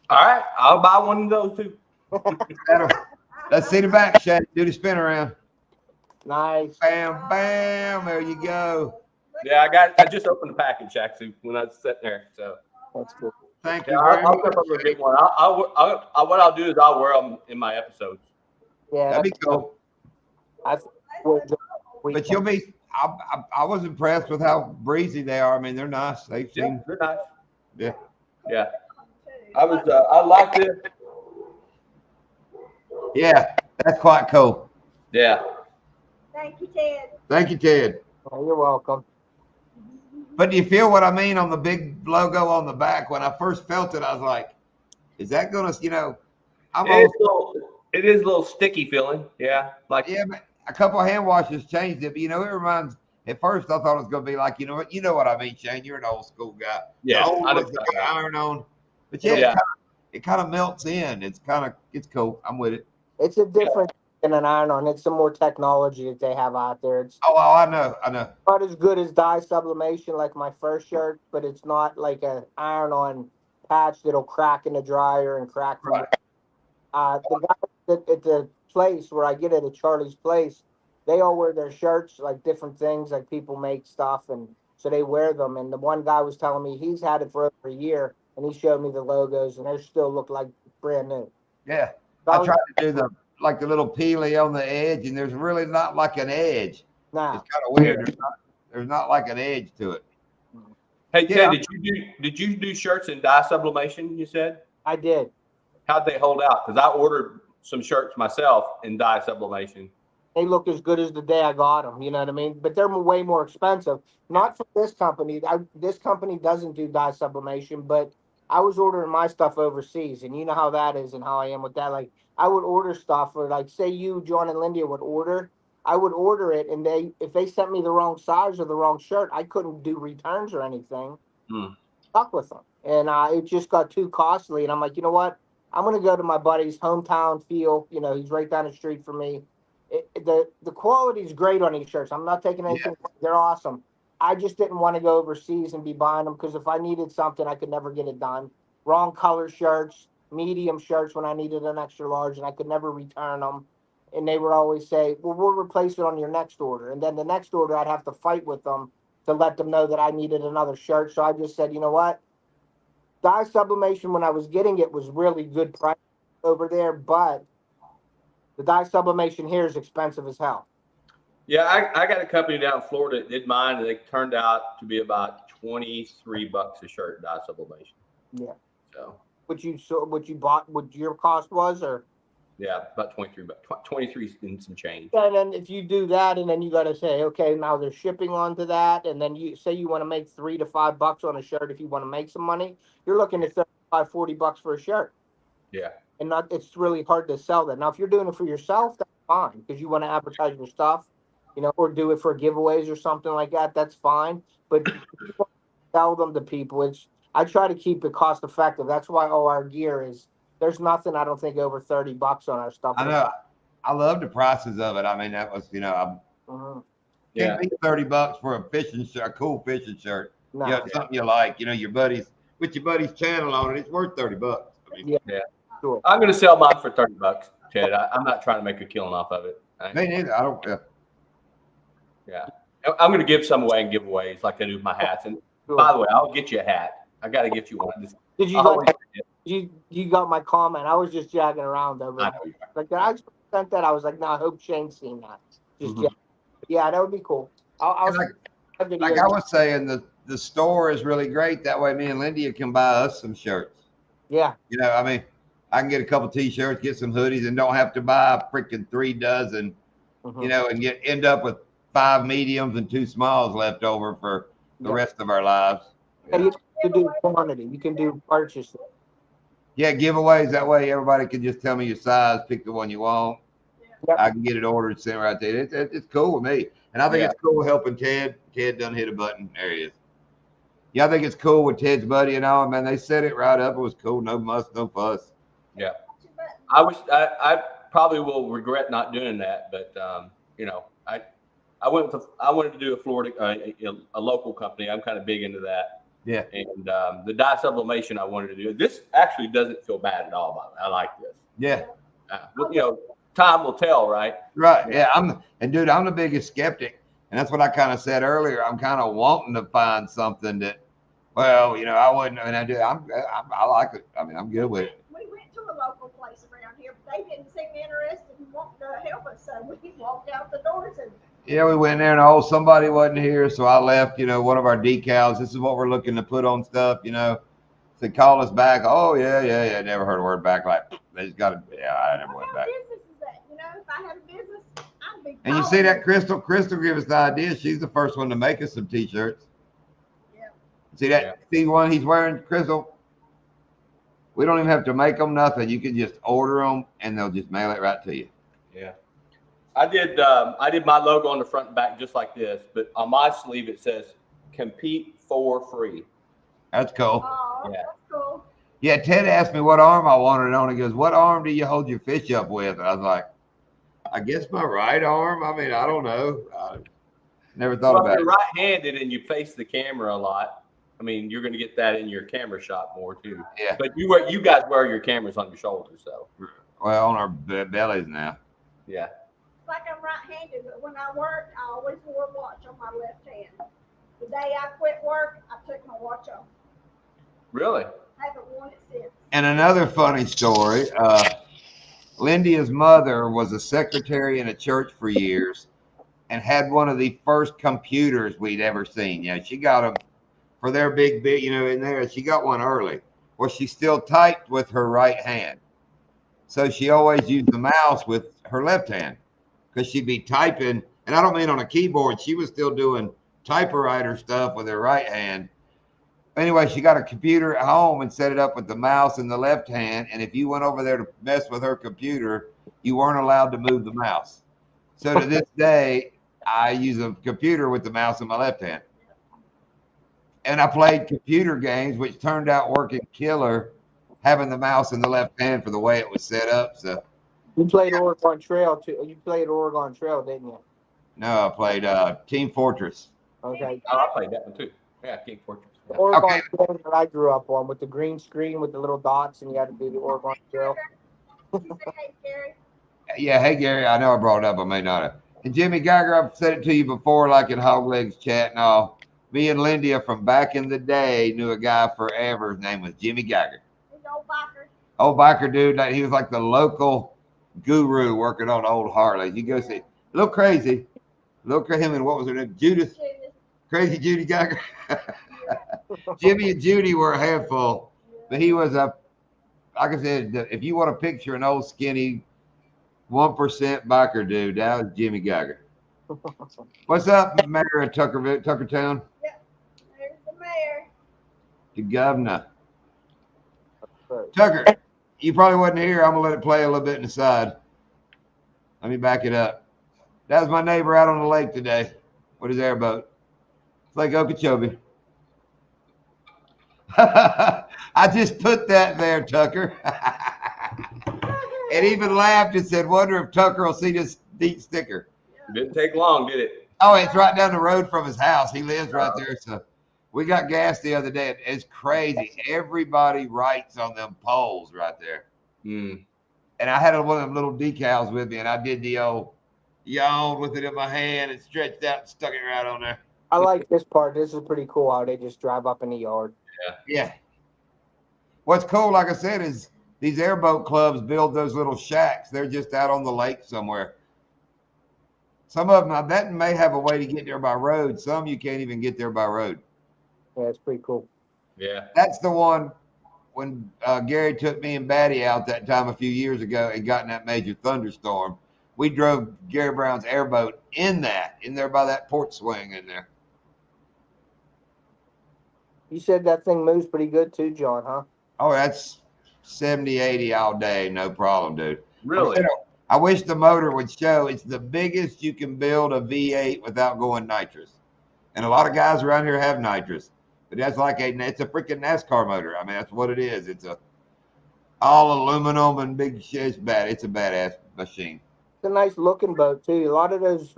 All right, I'll buy one of those too. Let's see the back, Shane. Do the spin around. Nice. Bam, bam. There you go. Yeah, I just opened the package actually when I was sitting there. So That's good. Thank you. yeah, I'll step up and get one. What I'll do is I'll wear them in my episodes. Yeah, That'd be cool. But you'll be. I was impressed with how breezy they are. I mean, they're nice. They've Yeah, seen. they're nice. Yeah. Yeah. I liked it. Yeah, that's quite cool. Yeah. Thank you, Ted. Thank you, Ted. Oh, you're welcome. But do you feel what I mean on the big logo on the back? When I first felt it, I was like, "Is that gonna?" It is a little sticky feeling. Yeah. Like Yeah, but a couple of hand washes changed it. But it reminds. At first, I thought it was gonna be like, you know what I mean, Shane. You're an old school guy. Yeah, the old I know ones that got iron on. But yeah, Yeah. it kind of melts in. It's cool. I'm with it. It's a different than an iron-on. It's some more technology that they have out there. It's Oh, I know. not as good as dye sublimation like my first shirt, but it's not like an iron-on patch that'll crack in the dryer and crack. Right. The guys at the place where I get it at Charlie's Place, they all wear their shirts like different things, like people make stuff, and so they wear them. And the one guy was telling me he's had it for over a year, and he showed me the logos, and they still look like brand new. Yeah, So I tried to do the little peely on the edge, and there's really not like an edge. Nah, It's kind of weird. There's not like an edge to it. Hey Yeah. Ted, did you do shirts in dye sublimation? You said I did. how'd they hold out? Because I ordered some shirts myself in dye sublimation. They look as good as the day I got them. You know what I mean? But they're way more expensive. Not for this company. This company doesn't do dye sublimation, but I was ordering my stuff overseas, and you know how that is and how I am with that. Like I would order stuff, or like say you, John, and Lindy would order. I would order it, and if they sent me the wrong size or the wrong shirt, I couldn't do returns or anything. Stuck with them, and it just got too costly. And I'm like, you know what? I'm gonna go to my buddy's hometown feel. He's right down the street from me. The quality is great on these shirts. I'm not taking anything. Yeah. They're awesome. I just didn't want to go overseas and be buying them because if I needed something, I could never get it done. Wrong color shirts, medium shirts when I needed an extra large, and I could never return them. And they would always say, well, we'll replace it on your next order. And then the next order, I'd have to fight with them to let them know that I needed another shirt. So I just said, you know what? Dye sublimation, when I was getting it, was really good price over there, but the dye sublimation here is expensive as hell. Yeah, I got a company down in Florida that did mine, and they turned out to be about $23 a shirt dye sublimation. Yeah. So. What you bought, what your cost was, or? Yeah, about 23 bucks, 23 and some change. And then if you do that, and then you got to say, okay, now there's shipping onto that, and then you say you want to make $3 to $5 on a shirt if you want to make some money, you're looking at $35-40 for a shirt. Yeah. And it's really hard to sell that. Now, if you're doing it for yourself, that's fine because you want to advertise your stuff, or do it for giveaways or something like that. That's fine. But if you want to sell them to people, I try to keep it cost effective. That's why all our gear is. There's nothing I don't think over $30 on our stuff. I know. I love the prices of it. I mean, that was can't beat $30 for a cool fishing shirt. No. Something you like. Your buddies with your buddy's channel on it. It's worth $30. I mean, yeah. Sure. I'm going to sell mine for $30, Ted. I'm not trying to make a killing off of it. Me neither. I don't. Yeah. I'm going to give some away in giveaways like I do with my hats. And Sure. by the way, I'll get you a hat. I got to get you one. Did you got my comment? I was just jagging around over it. Like I sent that. I was like, no, I hope Shane's seen that. Just yeah, that would be cool. I'll like I was saying, the store is really great. That way, me and Lindy can buy us some shirts. Yeah. I mean, I can get a couple T-shirts, get some hoodies, and don't have to buy a freaking 3 dozen Mhm. you know, and end up with 5 mediums and 2 smalls left over for the Yeah. rest of our lives. Yeah, Yeah. you can do quantity. You can do purchase. Yeah, giveaways that way everybody can just tell me your size, pick the one you want. Yep. I can get it ordered, sent right there. It's cool with me, and I think Yeah. it's cool helping Ted. Ted done hit a button. There he is. Yeah, I think it's cool with Ted's buddy and all. Man, they set it right up. It was cool. No muss, no fuss. Yeah. But I probably will regret not doing that, but you know, I wanted to do a Florida a local company. I'm kind of big into that. Yeah. And the dye sublimation I wanted to do. This actually doesn't feel bad at all. By the way. I like this. Yeah. You know, time will tell, right? Right. Yeah. Dude, I'm the biggest skeptic. And that's what I kind of said earlier. I'm kind of wanting to find something that, well, you know, I wouldn't. I mean, I do. I like it. I mean, I'm good with it. we went to a local place around here, but they didn't seem interested and wanted to help us, so we walked out the doors and Yeah, we went there and oh, somebody wasn't here, so I left. You know, one of our decals. This is what we're looking to put on stuff. You know, they call us back. Oh yeah. Never heard a word back. Like they just got to. Yeah, I never went back. business is that? You know, if I had a business, I'd be. And you see that Crystal? Crystal gave us the idea. She's the first one to make us some T-shirts. Yeah. See that? Yeah. See one he's wearing, Crystal? We don't even have to make them nothing. You can just order them, and they'll just mail it right to you. Yeah. I did my logo on the front and back just like this, but on my sleeve it says "Compete for free." That's cool. Oh, Yeah. that's cool. Yeah, Ted asked me what arm I wanted it on. He goes, "What arm do you hold your fish up with?" And I was like, "I guess my right arm. I mean, I don't know. I never thought Well, if about you're it." right-handed and you face the camera a lot, I mean, you're going to get that in your camera shot more too. Yeah. But you guys wear your cameras on your shoulders, so Well, on our bellies now. yeah. It's like I'm right-handed, but when I worked, I always wore a watch on my left hand. The day I quit work, I took my watch off. Really? I haven't worn it since. And another funny story. Lindia's mother was a secretary in a church for years, and had one of the first computers we'd ever seen. You know, she got them for their big, you know, in there. She got one early. Well, she still typed with her right hand. So she always used the mouse with her left hand because she'd be typing. And I don't mean on a keyboard. She was still doing typewriter stuff with her right hand. Anyway, she got a computer at home and set it up with the mouse in the left hand. And if you went over there to mess with her computer, you weren't allowed to move the mouse. So to this day, I use a computer with the mouse in my left hand. And I played computer games, which turned out working killer, having the mouse in the left hand for the way it was set up. So You played Oregon Trail too. You played Oregon Trail, didn't you? no, I played Team Fortress. Okay. Oh, I played that one too. Yeah, King Fortress. The Yeah. Oregon Okay. Trail that I grew up on with the green screen with the little dots, and you had to do the Oregon Trail. She said, "Hey, Gary." Yeah, hey Gary, I know I brought it up, I may not have. And Jimmy Geiger, I've said it to you before, like in Hog Legs chat and all. Me and Lindia from back in the day knew a guy forever. His name was Jimmy Geiger. He's old biker. Old biker dude. Like, he was like the local guru working on old Harleys. You go see, a little crazy. Look at him and what was her name? Judith. Judith. Crazy Judy Geiger. Jimmy and Judy were a handful, but he was a, like I said, if you want to picture an old skinny 1% biker dude, that was Jimmy Geiger. What's up, Mayor of Tuckertown? There's the mayor. The governor. Tucker, you probably wasn't here. I'm gonna let it play a little bit in the side. Let me back it up. That was my neighbor out on the lake today with his airboat. It's like Okeechobee. I just put that there, Tucker. And even laughed and said, "Wonder if Tucker will see this neat sticker." Didn't take long, did it? Oh, it's right down the road from his house. He lives right there. So we got gas the other day. It's crazy. Everybody writes on them poles right there. Mm. And I had one of them little decals with me, and I did the old yawn with it in my hand and stretched out and stuck it right on there. I like this part. This is pretty cool how they just drive up in the yard. Yeah. What's cool, like I said, is these airboat clubs build those little shacks. They're just out on the lake somewhere. Some of them, that may have a way to get there by road. Some you can't even get there by road. Yeah, it's pretty cool. Yeah. That's the one when Gary took me and Batty out that time a few years ago and got in that major thunderstorm. we drove Gary Brown's airboat in there by that port swing in there. You said that thing moves pretty good too, John, huh? Oh, that's 70, 80 all day, no problem, dude. Really? I wish the motor would show it's the biggest you can build a V8 without going nitrous. And a lot of guys around here have nitrous, but that's it's a freaking NASCAR motor. I mean, that's what it is. It's a all aluminum and big shit. It's a badass machine. It's a nice looking boat too. A lot of those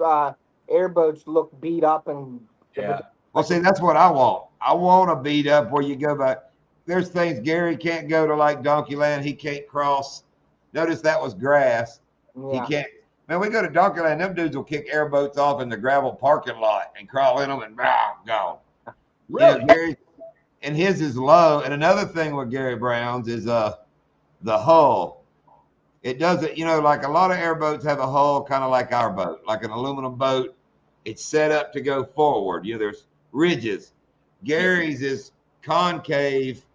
airboats look beat up and Yeah. Well, see, that's what I want. I want a beat up where you go back. There's things Gary can't go to like Donkey Land. He can't cross. Notice that was grass. yeah. He can't. Man, we go to Donkey Land. Them dudes will kick airboats off in the gravel parking lot and crawl in them and gone. Really? You know, Gary, and his is low. And another thing with Gary Brown's is the hull. It doesn't, like a lot of airboats have a hull kind of like our boat, like an aluminum boat. It's set up to go forward. There's ridges. Gary's is concave.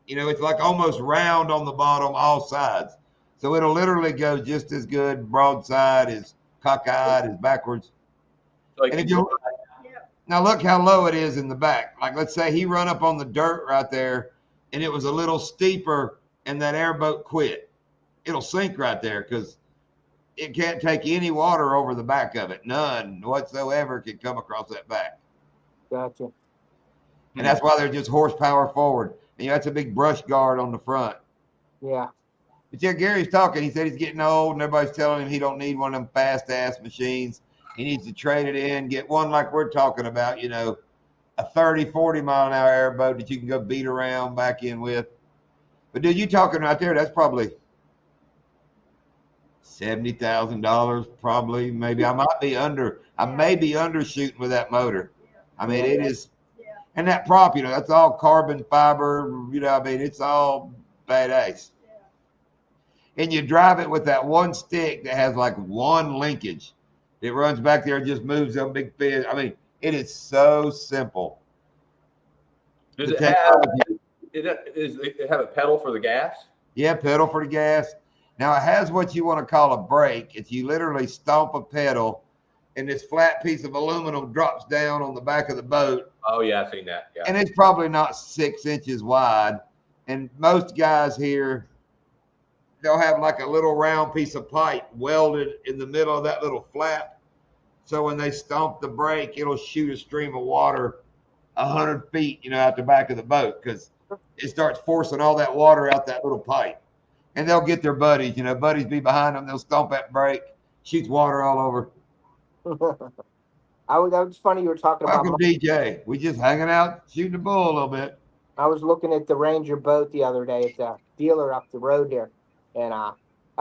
It's like almost round on the bottom, all sides. So it'll literally go just as good broadside as cockeyed as backwards. Like, and if you now look how low it is in the back. Like let's say he run up on the dirt right there, and it was a little steeper, and that airboat quit. It'll sink right there because it can't take any water over the back of it. None whatsoever can come across that back. Gotcha. And that's why they're just horsepower forward. And that's a big brush guard on the front. Yeah. But yeah, Gary's talking. He said he's getting old, and everybody's telling him he don't need one of them fast-ass machines. He needs to trade it in, get one like we're talking about, a 30, 40-mile-an-hour airboat that you can go beat around back in with. But dude, you talking right there, that's probably $70,000 probably. Maybe I may be undershooting with that motor. I mean, it is. And that prop, that's all carbon fiber, it's all badass. And you drive it with that one stick that has like one linkage. It runs back there and just moves up big fish. I mean, it is so simple. Does it have a pedal for the gas? Yeah, pedal for the gas. Now it has what you want to call a brake. It's you literally stomp a pedal, and this flat piece of aluminum drops down on the back of the boat. Oh yeah, I've seen that. Yeah. And it's probably not 6 inches wide. And most guys here, they'll have like a little round piece of pipe welded in the middle of that little flap. So when they stomp the brake, it'll shoot a stream of water 100 feet, out the back of the boat because it starts forcing all that water out that little pipe. And they'll get their buddies, buddies be behind them. They'll stomp that brake, shoots water all over. That was funny you were talking Welcome, about. DJ. We just hanging out, shooting the bull a little bit. I was looking at the Ranger boat the other day at the dealer up the road there. And I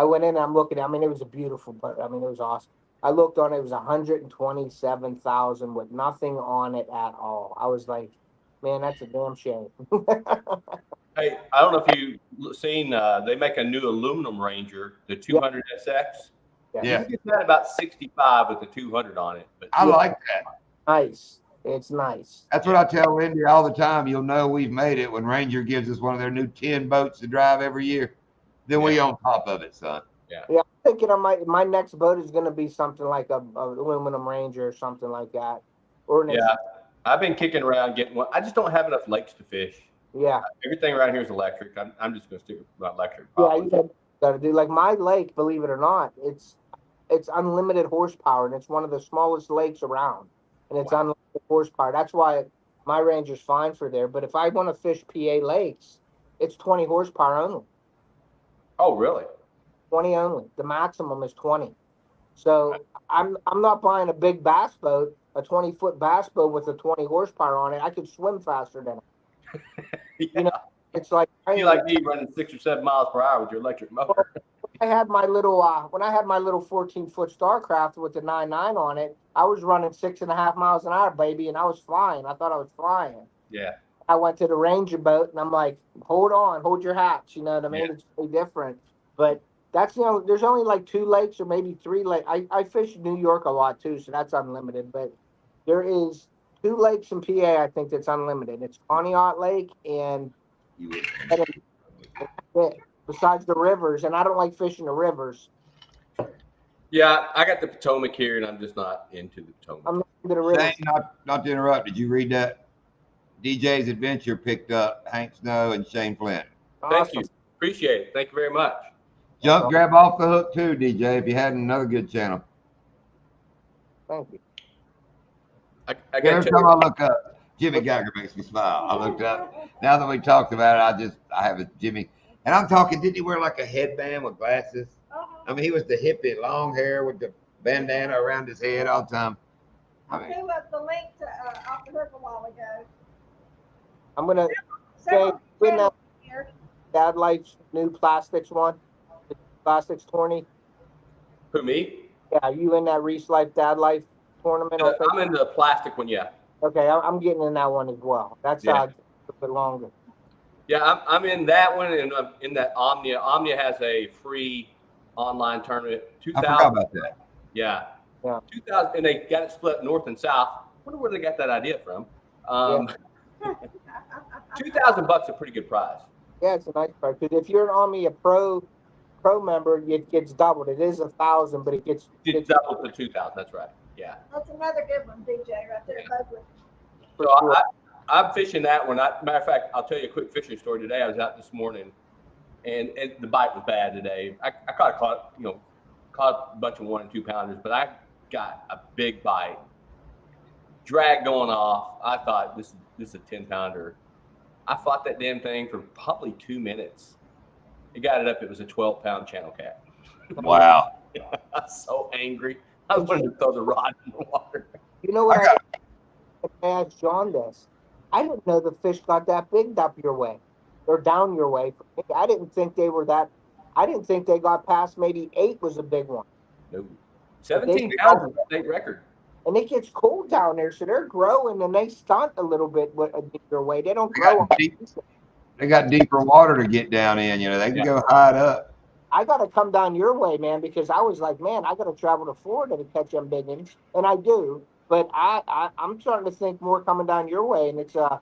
went in and I'm looking. I mean, it was a beautiful boat. I mean, it was awesome. I looked on it. It was 127,000 with nothing on it at all. I was like, man, that's a damn shame. Hey, I don't know if you've seen. They make a new aluminum Ranger, the 200 SX. Yeah. You get that about 65 with the 200 on it. But I like that. Nice. It's nice. That's what I tell Lindy all the time. You'll know we've made it when Ranger gives us one of their new 10 boats to drive every year. Then we on top of it, son. Yeah, I'm thinking my next boat is going to be something like a aluminum Ranger or something like that. Or I've been kicking around getting one. I just don't have enough lakes to fish. Yeah. Everything around here is electric. I'm just going to stick with electric. Probably. Yeah, you got to do like my lake. Believe it or not, it's unlimited horsepower, and it's one of the smallest lakes around, and it's unlimited horsepower. That's why my Ranger's fine for there. But if I want to fish PA lakes, it's 20 horsepower only. Oh, really? 20 only. The maximum is 20. So I'm not buying a big bass boat, a 20-foot bass boat with a 20 horsepower on it. I could swim faster than it. Yeah. It's like you like me running 6 or 7 miles per hour with your electric motor. I had my little 14-foot Starcraft with the 9.9 on it, I was running 6.5 miles an hour, baby, and I was flying. I thought I was flying. Yeah. I went to the Ranger boat, and I'm like, hold your hats. You know what I mean? Yeah. It's really different. But that's, there's only like 2 lakes or maybe 3 lakes. I fish New York a lot too, so that's unlimited. But there is 2 lakes in PA, I think, that's unlimited. It's Conneaut Lake and besides the rivers, and I don't like fishing the rivers. Yeah, I got the Potomac here, and I'm just not into the Potomac. I'm not into the river. Shane, not to interrupt. Did you read that? DJ's Adventure picked up Hank Snow and Shane Flint. Thank Awesome. you. Appreciate it. Thank you very much. Jump all. grab off the hook too, DJ. If you had another good channel. Thank you. I Every got time you. I look up, Jimmy Geiger makes me smile. I looked up. Now that we talked about it, I have a Jimmy, and I'm talking. Didn't he wear like a headband with glasses? I mean, he was the hippie, long hair with the bandana around his head all the time. I mean, Who was the link to off the hook a while ago? I'm gonna say Several when that channels here. Dad Life's new plastics one, the plastics 20. Who, me? Yeah, are you in that Reese Life Dad Life tournament? On I'm in the plastic one. Yeah. Okay, I'm getting in that one as well. That's Yeah. a bit longer. Yeah, I'm in that one, and I'm in that Omnia. Omnia has a free online tournament. I forgot about that. Yeah. Yeah. 2000, and they got it split north and south. I wonder where they got that idea from. $2,000 a pretty good prize. Yeah, it's a nice price because if you're an Omnia Pro member, it gets doubled. It is 1,000, but it gets doubled to 2,000. That's right. Yeah. That's another good one, DJ, right there. Both with for So sure. I'm fishing that one. Matter of fact, I'll tell you a quick fishing story. Today I was out this morning, and the bite was bad today. I caught a bunch of 1 and 2 pounders, but I got a big bite. Drag going off. I thought this is a 10 pounder. I fought that damn thing for probably 2 minutes. It got it up. It was a 12-pound channel cat. Wow. I was so angry. I wanted to throw the rod in the water. You know what? I asked John this. I didn't know the fish got that big up your way or down your way. I didn't think they were that. I didn't think they got past maybe 8 was a big one. No. 17 pounds is a state record. And it gets cold down there, so they're growing and they stunt a little bit with their way. They don't They grow. they got deeper water to get down in. They can go hide up. I got to come down your way, man, because I was like, man, I got to travel to Florida to catch them big ones, and I do. But I'm starting to think more coming down your way, and it's a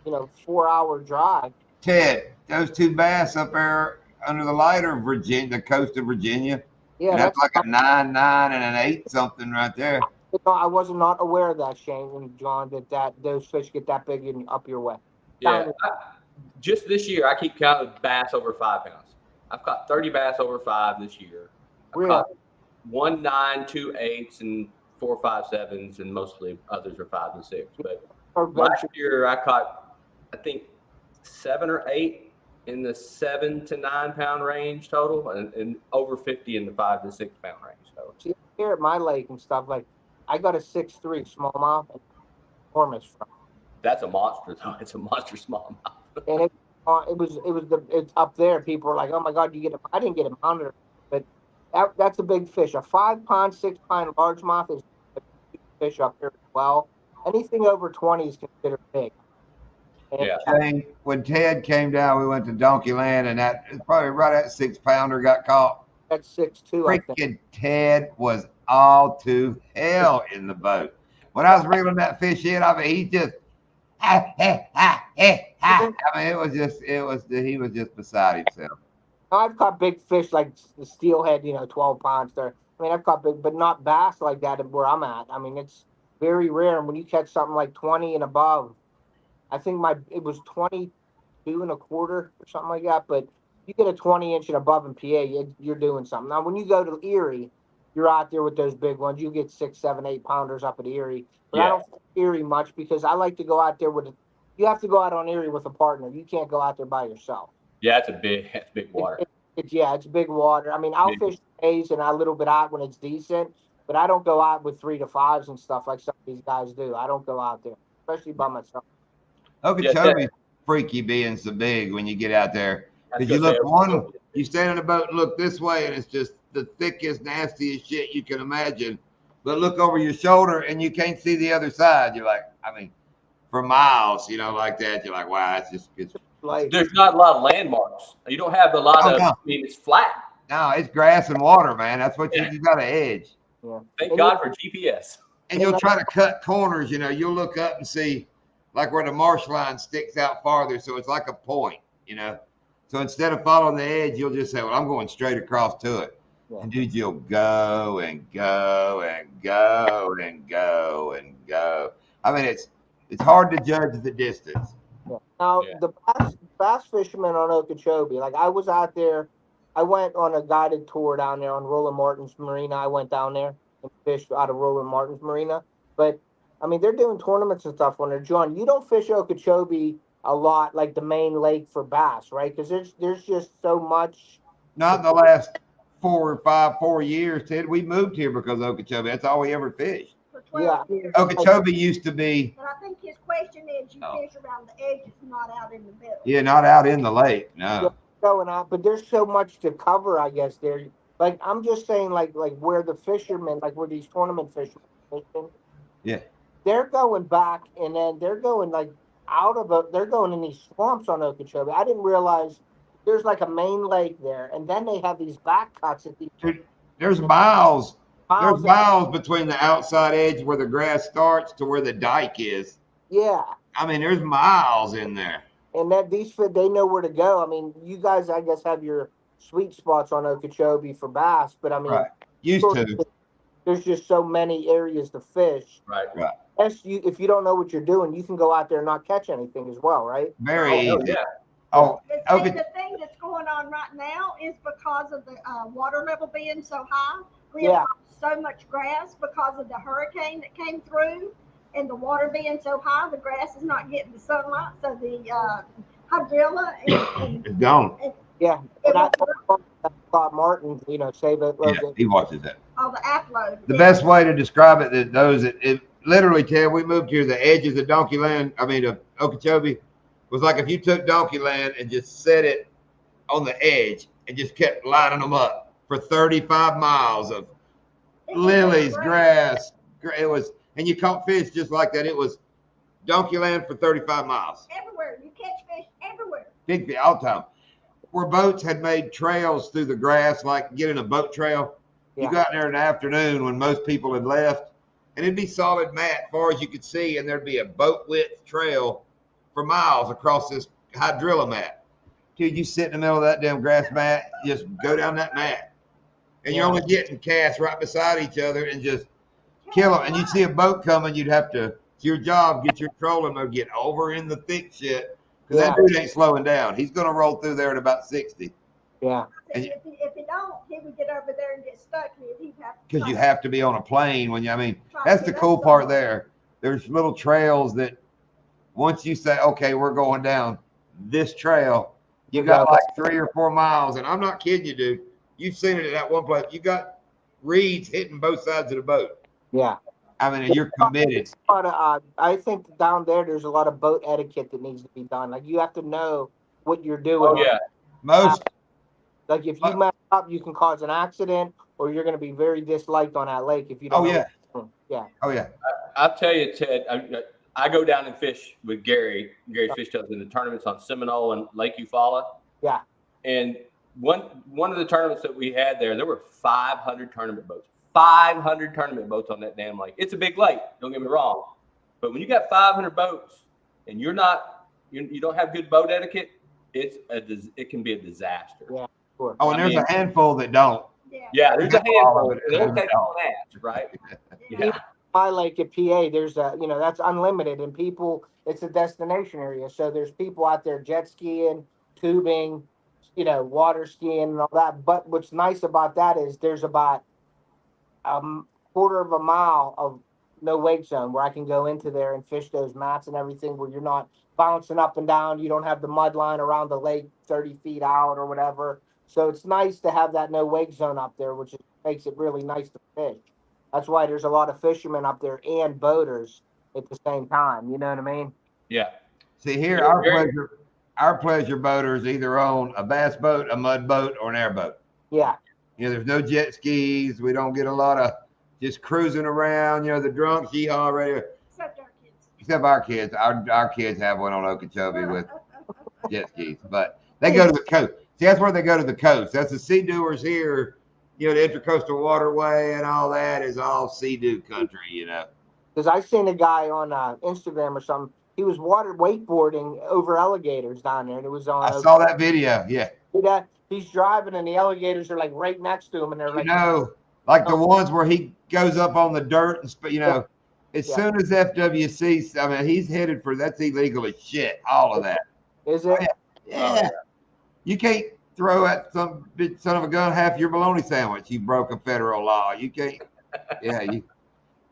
4-hour drive. Ted, those 2 bass up there under the light are Virginia, the coast of Virginia. Yeah, and that's like a 9, 9, and an 8 something right there. I was not aware of that, Shane and John, that those fish get that big and up your way. Yeah, just this year, I keep counting bass over 5 pounds. I've caught 30 bass over 5 this year. I've caught 1 9, 2 8s, and 4 5 7s, and mostly others are 5 and 6. But last year, I caught, I think, 7 or 8 in the 7 to 9 pound range total, and over 50 in the 5 to 6 pound range. So see, here at my lake and stuff, like I got a 6'3" smallmouth and enormous. That's a monster, though. It's a monster smallmouth. And it's up there. People are like, oh my God, you get it. I didn't get a monitor, but that's a big fish. A 5-pound, 6-pound largemouth is a big fish up there as well. Anything over 20 is considered big. And when Ted came down, we went to Donkey Land, and that is probably right at 6-pounder got caught. That's 6'2". Freaking Ted was all to hell in the boat. When I was reeling that fish in, I mean, he just I mean, he was just beside himself. I've caught big fish like the steelhead, 12 pounds there. I mean, I've caught big, but not bass like that where I'm at. I mean, it's very rare. And when you catch something like 20 and above, I think it was 22 and a quarter or something like that. But you get a 20-inch and above in PA, you're doing something. Now, when you go to Erie, you're out there with those big ones. You get 6, 7, 8 pounders up at Erie. But I don't think Erie much because I like to go out there you have to go out on Erie with a partner. You can't go out there by yourself. Yeah, it's big water. It's big water. I mean, I'll fish days and a little bit out when it's decent, but I don't go out with 3 to 5s and stuff like some of these guys do. I don't go out there, especially by myself. Okeechobee's freaky being so big when you get out there. Because you stand on the boat and look this way, and it's just the thickest, nastiest shit you can imagine. But look over your shoulder, and you can't see the other side. You're like, I mean, for miles, like that. You're like, wow, it's like there's not a lot of landmarks. You don't have a lot of. No. I mean, it's flat. No, it's grass and water, man. That's what you got to edge. Yeah. Thank God for GPS. And you'll try to cut corners. You'll look up and see like where the marsh line sticks out farther, so it's like a point. So instead of following the edge, you'll just say, well, I'm going straight across to it. Yeah. And dude, you'll go and go and go and go and go. I mean, it's hard to judge the distance. Yeah. Now Yeah. the bass fishermen on Okeechobee, like I was out there, I went on a guided tour down there on Roland Martin's Marina. I went down there and fished out of Roland Martin's Marina. But I mean, they're doing tournaments and stuff on there. John, you don't fish Okeechobee a lot, like the main lake for bass, right? Because there's just so much. Not in the last 4 years, Ted. We moved here because of Okeechobee. That's all we ever fished. For Yeah, 12 I mean, years. Okeechobee used to be, But I think his question is you Oh. fish around the edges, not out in the middle. yeah, not out in the lake. yeah, No. going out, but there's so much to cover. I guess there. Like I'm just saying, like where the fishermen, like where these tournament fishermen, fishing, Yeah. they're going back and then they're going like they're going in these swamps on Okeechobee. I didn't realize there's like a main lake there, and then they have these back cuts at these Dude, there's miles. There's miles. miles between the outside edge where the grass starts to where the dike is. Yeah, I mean, there's miles in there. and that they know where to go. I mean, you guys, I guess, have your sweet spots on Okeechobee for bass, but I mean, Right. Used to. there's just so many areas to fish. Right. Right. Yes, if you don't know what you're doing, you can go out there and not catch anything as well, right? Very Oh, easy. yeah. Oh, The, okay. the thing that's going on right now is because of the water level being so high. We Yeah. have lost so much grass because of the hurricane that came through, and the water being so high, the grass is not getting the sunlight. So the hydrilla It's gone. Yeah, it and I won't- Scott Martin, save it. Yeah, he watches that. all the upload. The best way to describe it, that those it literally, Ted, we moved here. The edges of Donkey Land, of Okeechobee, was like if you took Donkey Land and just set it on the edge and just kept lining them up for 35 miles of lilies, grass. It was, and you caught fish just like that. It was Donkey Land for 35 miles. Everywhere you catch fish everywhere. Big fish all the time. Where boats had made trails through the grass, like getting a boat trail. You Yeah. go out there in the afternoon when most people had left, and it'd be solid mat as far as you could see, and there'd be a boat width trail for miles across this hydrilla mat. Dude, you sit in the middle of that damn grass mat, just go down that mat, and you're only getting casts right beside each other and just kill them. And you'd see a boat coming, you'd have to, it's your job, get your trolling mode, get over in the thick shit, because that dude ain't slowing down. He's going to roll through there at about 60. Yeah. If he don't, he would get over there and get stuck. He'd have to Because you try- have to be on a plane when you, try to that's the get cool up part somewhere. there. There's little trails that once you say, okay, we're going down this trail, you got like 3 or 4 miles. And I'm not kidding you, dude. You've seen it at that one place. You got reeds hitting both sides of the boat. Yeah. I mean, and you're committed. I think down there's a lot of boat etiquette that needs to be done. Like you have to know what you're doing. Oh yeah. Most, Like if you mess up, you can cause an accident, or you're going to be very disliked on that lake if you don't. oh, know yeah. what you're doing. Yeah. Oh, yeah. I'll tell you, Ted, I go down and fish with Gary Fishtails in the tournaments on Seminole and Lake Eufaula. Yeah. And one of the tournaments that we had there were 500 tournament boats. 500 tournament boats on that damn lake. It's a big lake, don't get me wrong. But when you got 500 boats and you don't have good boat etiquette, it can be a disaster. Yeah. Sure. Oh, and there's a handful that don't. Yeah, there's a handful. They'll take on that, right? Yeah. My lake at PA, there's that's unlimited, and it's a destination area. So there's people out there jet skiing, tubing, water skiing and all that. But what's nice about that is there's about a quarter of a mile of no wake zone where I can go into there and fish those mats and everything, where you're not bouncing up and down. You don't have the mud line around the lake 30 feet out or whatever. So it's nice to have that no wake zone up there, which makes it really nice to fish. That's why there's a lot of fishermen up there and boaters at the same time. You know what I mean? Yeah. See, here, Yeah, our pleasure boaters either own a bass boat, a mud boat, or an airboat. Yeah. There's no jet skis. We don't get a lot of just cruising around. The drunks, yeehaw already. Except our kids. Except our kids. Our kids have one on Okeechobee with jet skis, but they go to the coast. See, that's where they go to the coast. That's the sea doers here. The Intercoastal Waterway and all that is all sea-doo country, Because I seen a guy on Instagram or something. He was wakeboarding over alligators down there, and it was on. I saw that video. Yeah. See that? He's driving, and the alligators are like right next to him, and they're You like, know, like the oh, ones where he goes up on the dirt and you yeah, know, as yeah. soon as FWC, I mean, he's headed for that's illegal as shit. All of that. Is Oh, it? yeah. Oh, Yeah. You can't throw at some bitch son of a gun half your bologna sandwich. You broke a federal law. You can't. Yeah. And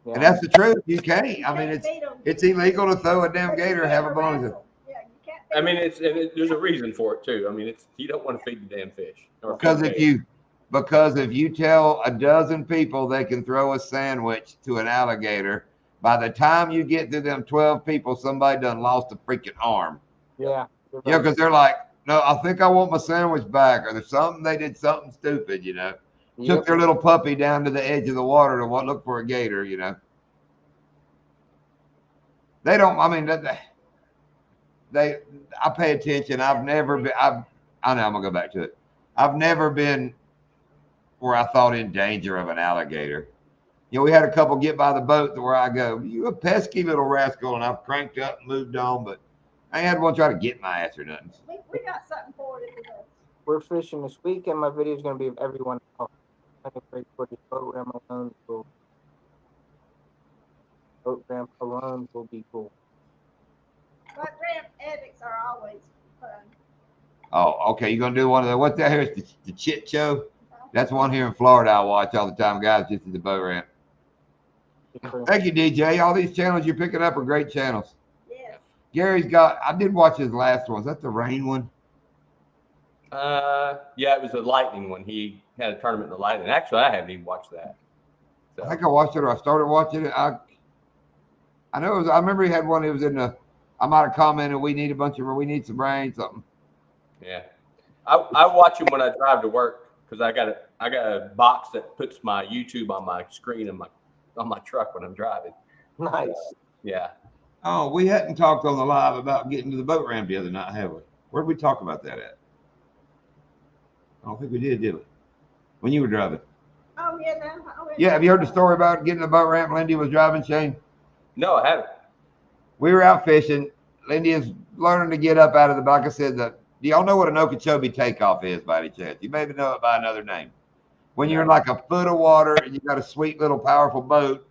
Yeah. that's the truth. You can't. You I mean, can't feed 'em. it's illegal to throw a damn But you gator or can't have a harass bologna. 'em. Yeah, you can't I feed mean, 'em. there's a reason for it too. I mean, it's you don't want to feed the damn fish or Because feed if gators. if you tell a dozen people they can throw a sandwich to an alligator, by the time you get to them 12 people, somebody done lost a freaking arm. Yeah. You're Yeah, right. because they're like, no, I think I want my sandwich back, or there's something they did something stupid, Took Yep. their little puppy down to the edge of the water to look for a gator. They don't. I mean, they. I pay attention. I've never been. I know. I'm gonna go back to it. I've never been where I thought in danger of an alligator. We had a couple get by the boat to where I go, you a pesky little rascal, and I've cranked up and moved on, but I ain't had one try to get my ass or nothing. We got something for it if it does. We're fishing this weekend. My video is going to be of everyone else. I can break for this boat ramp alone. Boat ramp alone will be cool. But ramp edits are always fun. Oh, okay. You're gonna do one of the what that here is the chit show? That's one here in Florida I watch all the time, guys, just at the boat ramp. Thank you, DJ. All these channels you're picking up are great channels. Yes. Gary's got. I did watch his last one. Is that the rain one? Yeah, it was a lightning one. He had a tournament in the lightning. Actually, I haven't even watched that. So, I think I watched it or I started watching it. I know it was. I remember he had one. It was in the. I might have commented. We need some rain, something. yeah, I watch him when I drive to work because I got a box that puts my YouTube on my screen on my truck when I'm driving. Nice. Yeah. Oh, we hadn't talked on the live about getting to the boat ramp the other night, have we? Where did we talk about that at? I don't think we did we? When you were driving. Oh, yeah, no. Yeah, have you heard the story about getting to the boat ramp? Lindy was driving, Shane. No, I haven't. We were out fishing. Lindy is learning to get up out of the. Like I said, do y'all know what an Okeechobee takeoff is by any chance? You maybe know it by another name. When you're in like a foot of water and you got a sweet little powerful boat,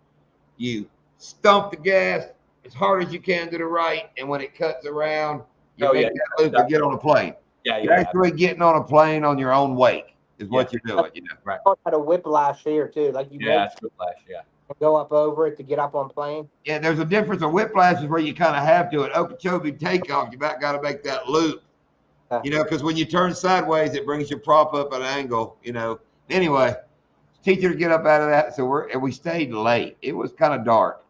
you stump the gas as hard as you can to the right, and when it cuts around, you make that loop and get on a plane. Yeah, You're actually getting on a plane on your own wake is what you're doing, Right. I had a whiplash here too. Like you It's whiplash. Yeah. go up over it to get up on plane. Yeah, there's a difference. A whiplash is where you kind of have to. At Okeechobee takeoff, you about got to make that loop. Because when you turn sideways, it brings your prop up at an angle. Anyway, teacher to get up out of that. So we stayed late. It was kind of dark.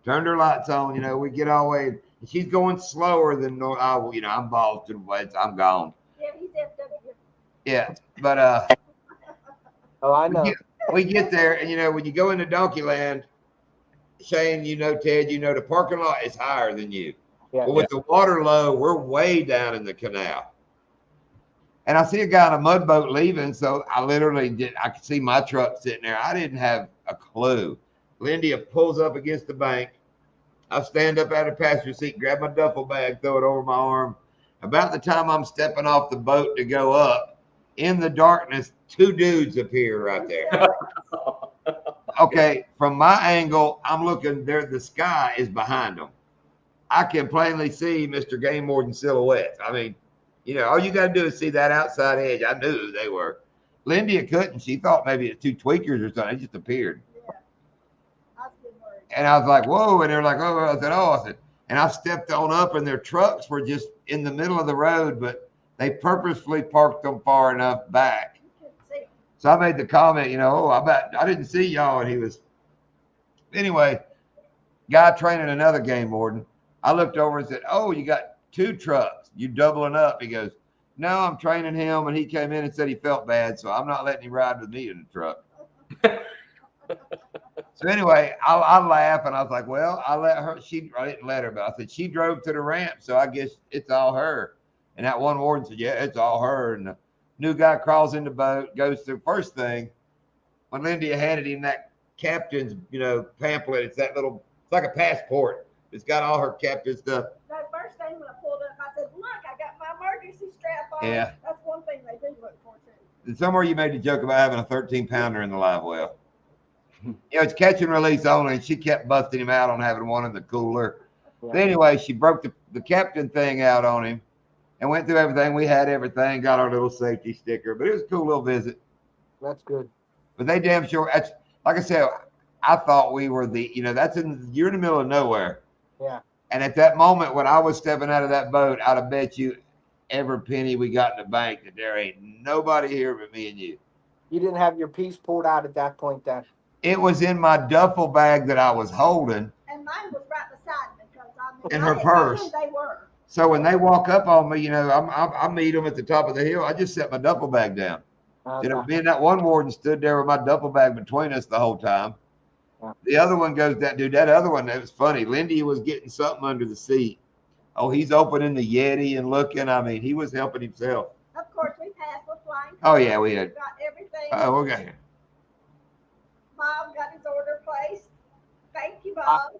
Turned her lights on. We get all the way. She's going slower than normal. I'm balls to the blades. I'm gone. Yeah, he's FW. Yeah, but Oh, I know. we get there, and when you go into Donkey Land, Shane, Ted, the parking lot is higher than you. Yeah. But with the water low, we're way down in the canal. And I see a guy in a mud boat leaving, so I could see my truck sitting there. I didn't have a clue. Lindy pulls up against the bank. I stand up out of the passenger seat, grab my duffel bag, throw it over my arm. About the time I'm stepping off the boat to go up, in the darkness, two dudes appear right there. Okay, from my angle, I'm looking there. The sky is behind them. I can plainly see Mr. Game Warden silhouette. I mean, all you got to do is see that outside edge. I knew who they were. Lindy couldn't. She thought maybe it's two tweakers or something. They just appeared. Yeah. I was getting worried. And I was like, whoa. And they're like, oh. I said, and I stepped on up, and their trucks were just in the middle of the road, but they purposefully parked them far enough back. You couldn't see him. So I made the comment, I didn't see y'all. And he was, anyway, guy training another game warden. I looked over and said, oh, you got two trucks. You doubling up. He goes, no, I'm training him. And he came in and said he felt bad, so I'm not letting him ride with me in the truck. So anyway, I laugh, and I was like, well, I didn't let her, but I said, she drove to the ramp, so I guess it's all her. And that one warden said, yeah, it's all her. And the new guy crawls in the boat, goes through. First thing, when Lindy handed him that captain's, pamphlet, it's like a passport. It's got all her captain stuff. The first thing when I pulled up, I said, look, I got my emergency strap on. Yeah. That's one thing somewhere you made the joke about having a 13-pounder in the live well. It's catch and release only, and she kept busting him out on having one in the cooler. Yeah. But anyway, she broke the captain thing out on him and went through everything. We had everything, got our little safety sticker, but it was a cool little visit. That's good. But they damn sure, that's, like I said, I thought we were you're in the middle of nowhere. Yeah. And at that moment when I was stepping out of that boat, I'd have bet you every penny we got in the bank that there ain't nobody here but me and you. You didn't have your piece pulled out at that point then. It was in my duffel bag that I was holding. And mine was right beside me because In I her didn't know purse. who they were. So when they walk up on me, I meet them at the top of the hill. I just set my duffel bag down. Me and that one warden stood there with my duffel bag between us the whole time. Yeah. The other one goes, that other one, it was funny. Lindy was getting something under the seat. Oh, he's opening the Yeti and looking. I mean, he was helping himself. Of course, we passed with flying. Oh, yeah, we had. Got everything. Oh, okay. Bob got his order placed. Thank you, Bob.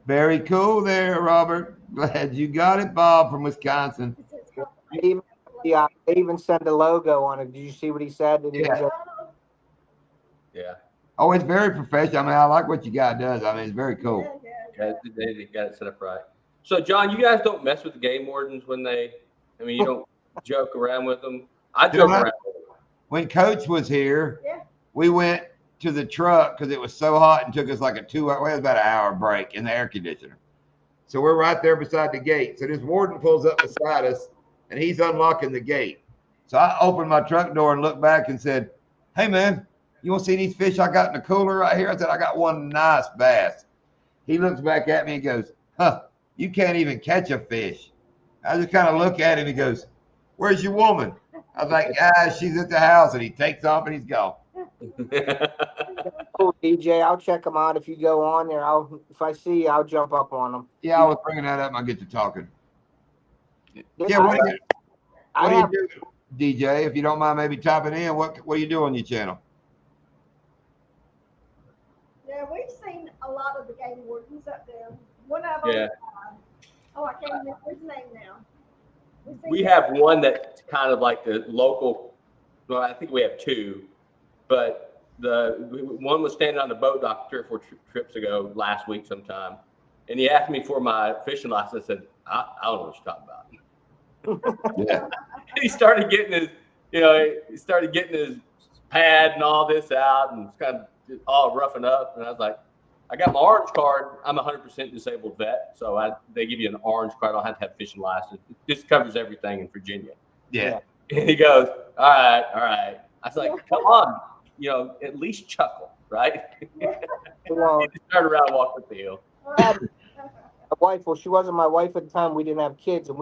Very cool there, Robert. Glad you got it, Bob from Wisconsin. They even sent a logo on it. Did you see what he said? Yeah. Yeah. Oh, it's very professional. I mean, I like what you guys does. I mean, it's very cool. Yeah, they got it set up right. So, John, you guys don't mess with the game wardens you don't joke around with them. I joke around with them. When Coach was here, Yeah. we went to the truck because it was so hot and took us like about an hour break in the air conditioner. So we're right there beside the gate. So this warden pulls up beside us, and he's unlocking the gate. So I opened my truck door and looked back and said, "Hey, man, you want to see these fish I got in the cooler right here?" I said, "I got one nice bass." He looks back at me and goes, "Huh, you can't even catch a fish." I just kind of look at him. He goes, "Where's your woman?" I was like, "She's at the house." And he takes off and he's gone. Cool, DJ. I'll check them out. If you go on there, if I see you, I'll jump up on them. Yeah, I was bringing that up and I get to talking. Yeah, what do you do, DJ? If you don't mind maybe typing in, what do you do on your channel? Yeah, we've seen a lot of the game wardens up there. One of them, Yeah. I can't remember his name now. We have one that's kind of like the local. Well, I think we have two, but the one was standing on the boat dock 3 or 4 trips ago last week sometime, and he asked me for my fishing license. I said, I don't know what you're talking about. Yeah. He started getting his pad and all this out, and it's kind of all roughing up. And I was like, I got my orange card. I'm a 100% disabled vet, so they give you an orange card. I don't have to have fishing license. It just covers everything in Virginia. Yeah. And he goes, all right. I was like, come on, at least chuckle, right? He just turned around and walked up the hill. My wife, well, she wasn't my wife at the time. We didn't have kids, and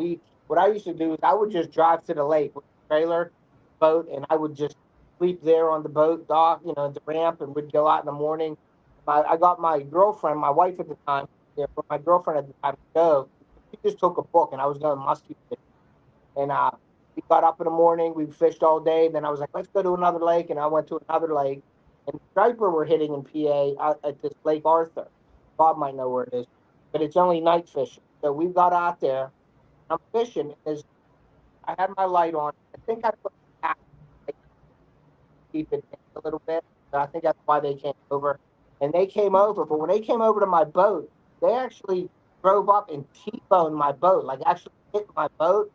what I used to do is I would just drive to the lake with a trailer boat, and I would just sleep there on the boat dock, the ramp, and we'd go out in the morning. I got my girlfriend, my wife at the time, my girlfriend at the time, go. She just took a book, and I was going musky fishing. And we got up in the morning, we fished all day. Then I was like, let's go to another lake, and I went to another lake. And striper were hitting in PA at this Lake Arthur. Bob might know where it is, but it's only night fishing. So we got out there. I'm fishing. I had my light on. I think I put the hat to keep it a little bit. So I think that's why they came over. And they came over, but when they came over to my boat, they actually drove up and T-boned my boat, like actually hit my boat.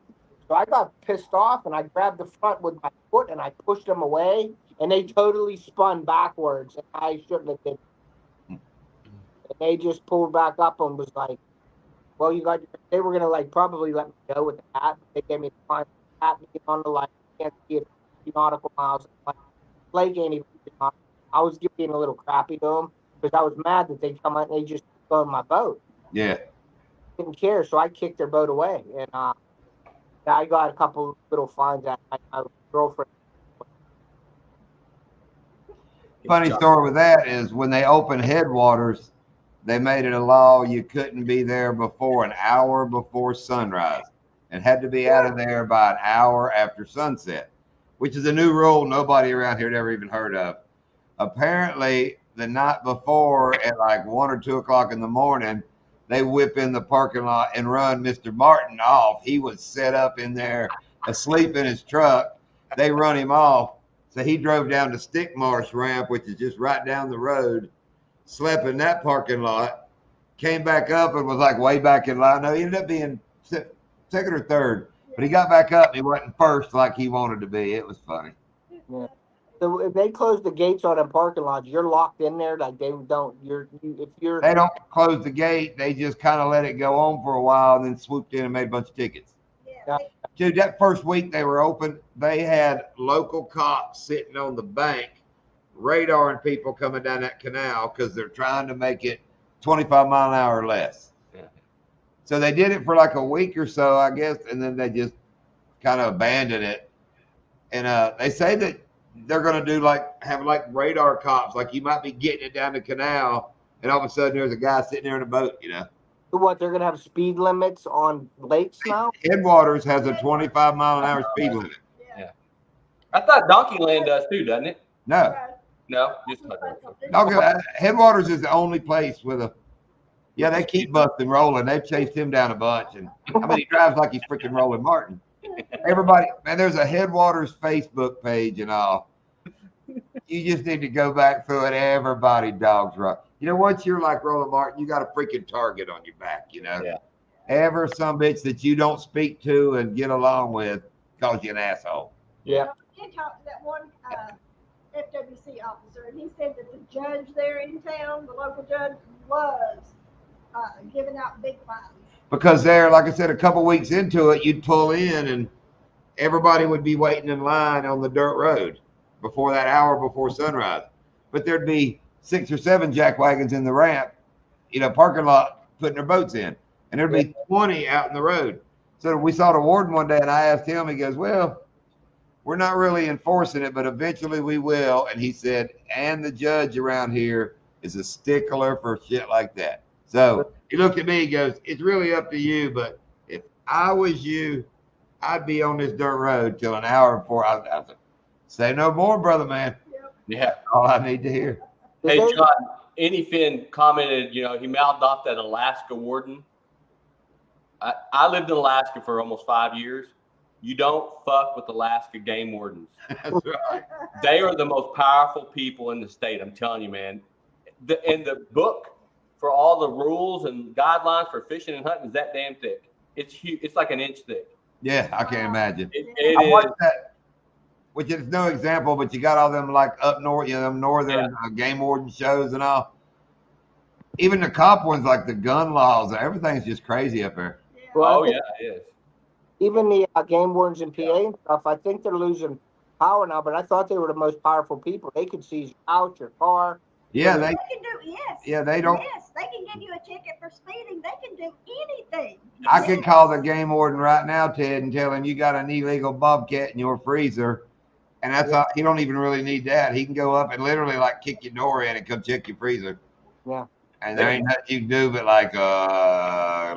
So I got pissed off, and I grabbed the front with my foot, and I pushed them away, and they totally spun backwards, and I shouldn't have been. And they just pulled back up and was like, well, they were going to probably let me go with the hat. They gave me the fine hat to get on the light. Can't see it 50 nautical miles. Lake ain't even 50 miles. I was being a little crappy to them because I was mad that they come out and they just go in my boat. Yeah. Didn't care, so I kicked their boat away. And I got a couple little fines at my girlfriend. Funny story with that is when they opened headwaters, they made it a law you couldn't be there before an hour before sunrise and had to be out of there by an hour after sunset, which is a new rule nobody around here had ever even heard of. Apparently, the night before at like 1 or 2 o'clock in the morning, they whip in the parking lot and run Mr. Martin off. He was set up in there asleep in his truck. They run him off. So he drove down the Stick Marsh ramp, which is just right down the road, slept in that parking lot, came back up and was like way back in line. No, he ended up being second or third. But he got back up and he wasn't first like he wanted to be. It was funny. Yeah. So if they close the gates on a parking lot, you're locked in there. Like they don't. If you're. They don't close the gate. They just kind of let it go on for a while and then swooped in and made a bunch of tickets. Yeah. Dude, that first week they were open, they had local cops sitting on the bank, radaring people coming down that canal because they're trying to make it 25 mile an hour or less. Yeah. So they did it for like a week or so, I guess, and then they just kind of abandoned it. And they say that they're going to do have radar cops, like you might be getting it down the canal, and all of a sudden there's a guy sitting there in a boat, So what? They're gonna have speed limits on lakes now? Headwaters has a 25 mile an hour speed limit. Yeah. I thought Donkeyland does too, doesn't it? No. No, just Headwaters is the only place with a. Yeah, they keep busting rolling. They've chased him down a bunch, and he drives like he's freaking Rolling Martin. Everybody, man, there's a Headwaters Facebook page and all. You just need to go back through it. Everybody dogs rock. Once you're like Rolling Martin, you got a freaking target on your back. Yeah. Ever some bitch that you don't speak to and get along with calls you an asshole. Yeah. I did talk to that one FWC officer, and he said that the judge there in town, the local judge, was giving out big fines. Because like I said, a couple weeks into it, you'd pull in and everybody would be waiting in line on the dirt road before that hour before sunrise. But there'd be 6 or 7 jack wagons in the ramp, parking lot, putting their boats in. And there'd be 20 out in the road. So we saw the warden one day, and I asked him, he goes, well, we're not really enforcing it, but eventually we will. And he said, and the judge around here is a stickler for shit like that. So he looked at me, he goes, it's really up to you, but if I was you, I'd be on this dirt road till an hour before I said, say no more, brother man. Yeah. All I need to hear. Hey, John, Anyfin commented, he mouthed off that Alaska warden. I lived in Alaska for almost 5 years. You don't fuck with Alaska game wardens. That's right. They are the most powerful people in the state. I'm telling you, man. In the book for all the rules and guidelines for fishing and hunting is that damn thick. It's huge. It's like an inch thick. Yeah, I can't imagine. It I watched is. that, which is no example, but you got all them like up north, them northern game warden shows and all. Even the cop ones, like the gun laws, everything's just crazy up there. Well, Yeah, it is. even the game wardens in PA and stuff, I think they're losing power now, but I thought they were the most powerful people. They could seize your house, your car. Yeah, They can do, yes. Yeah, they don't. Yes, they can give you a ticket for speeding. They can do anything. I can call the game warden right now, Ted, and tell him you got an illegal bobcat in your freezer. And that's all, he don't even really need that. He can go up and literally like kick your door in and come check your freezer. Yeah. And there ain't nothing you can do but like,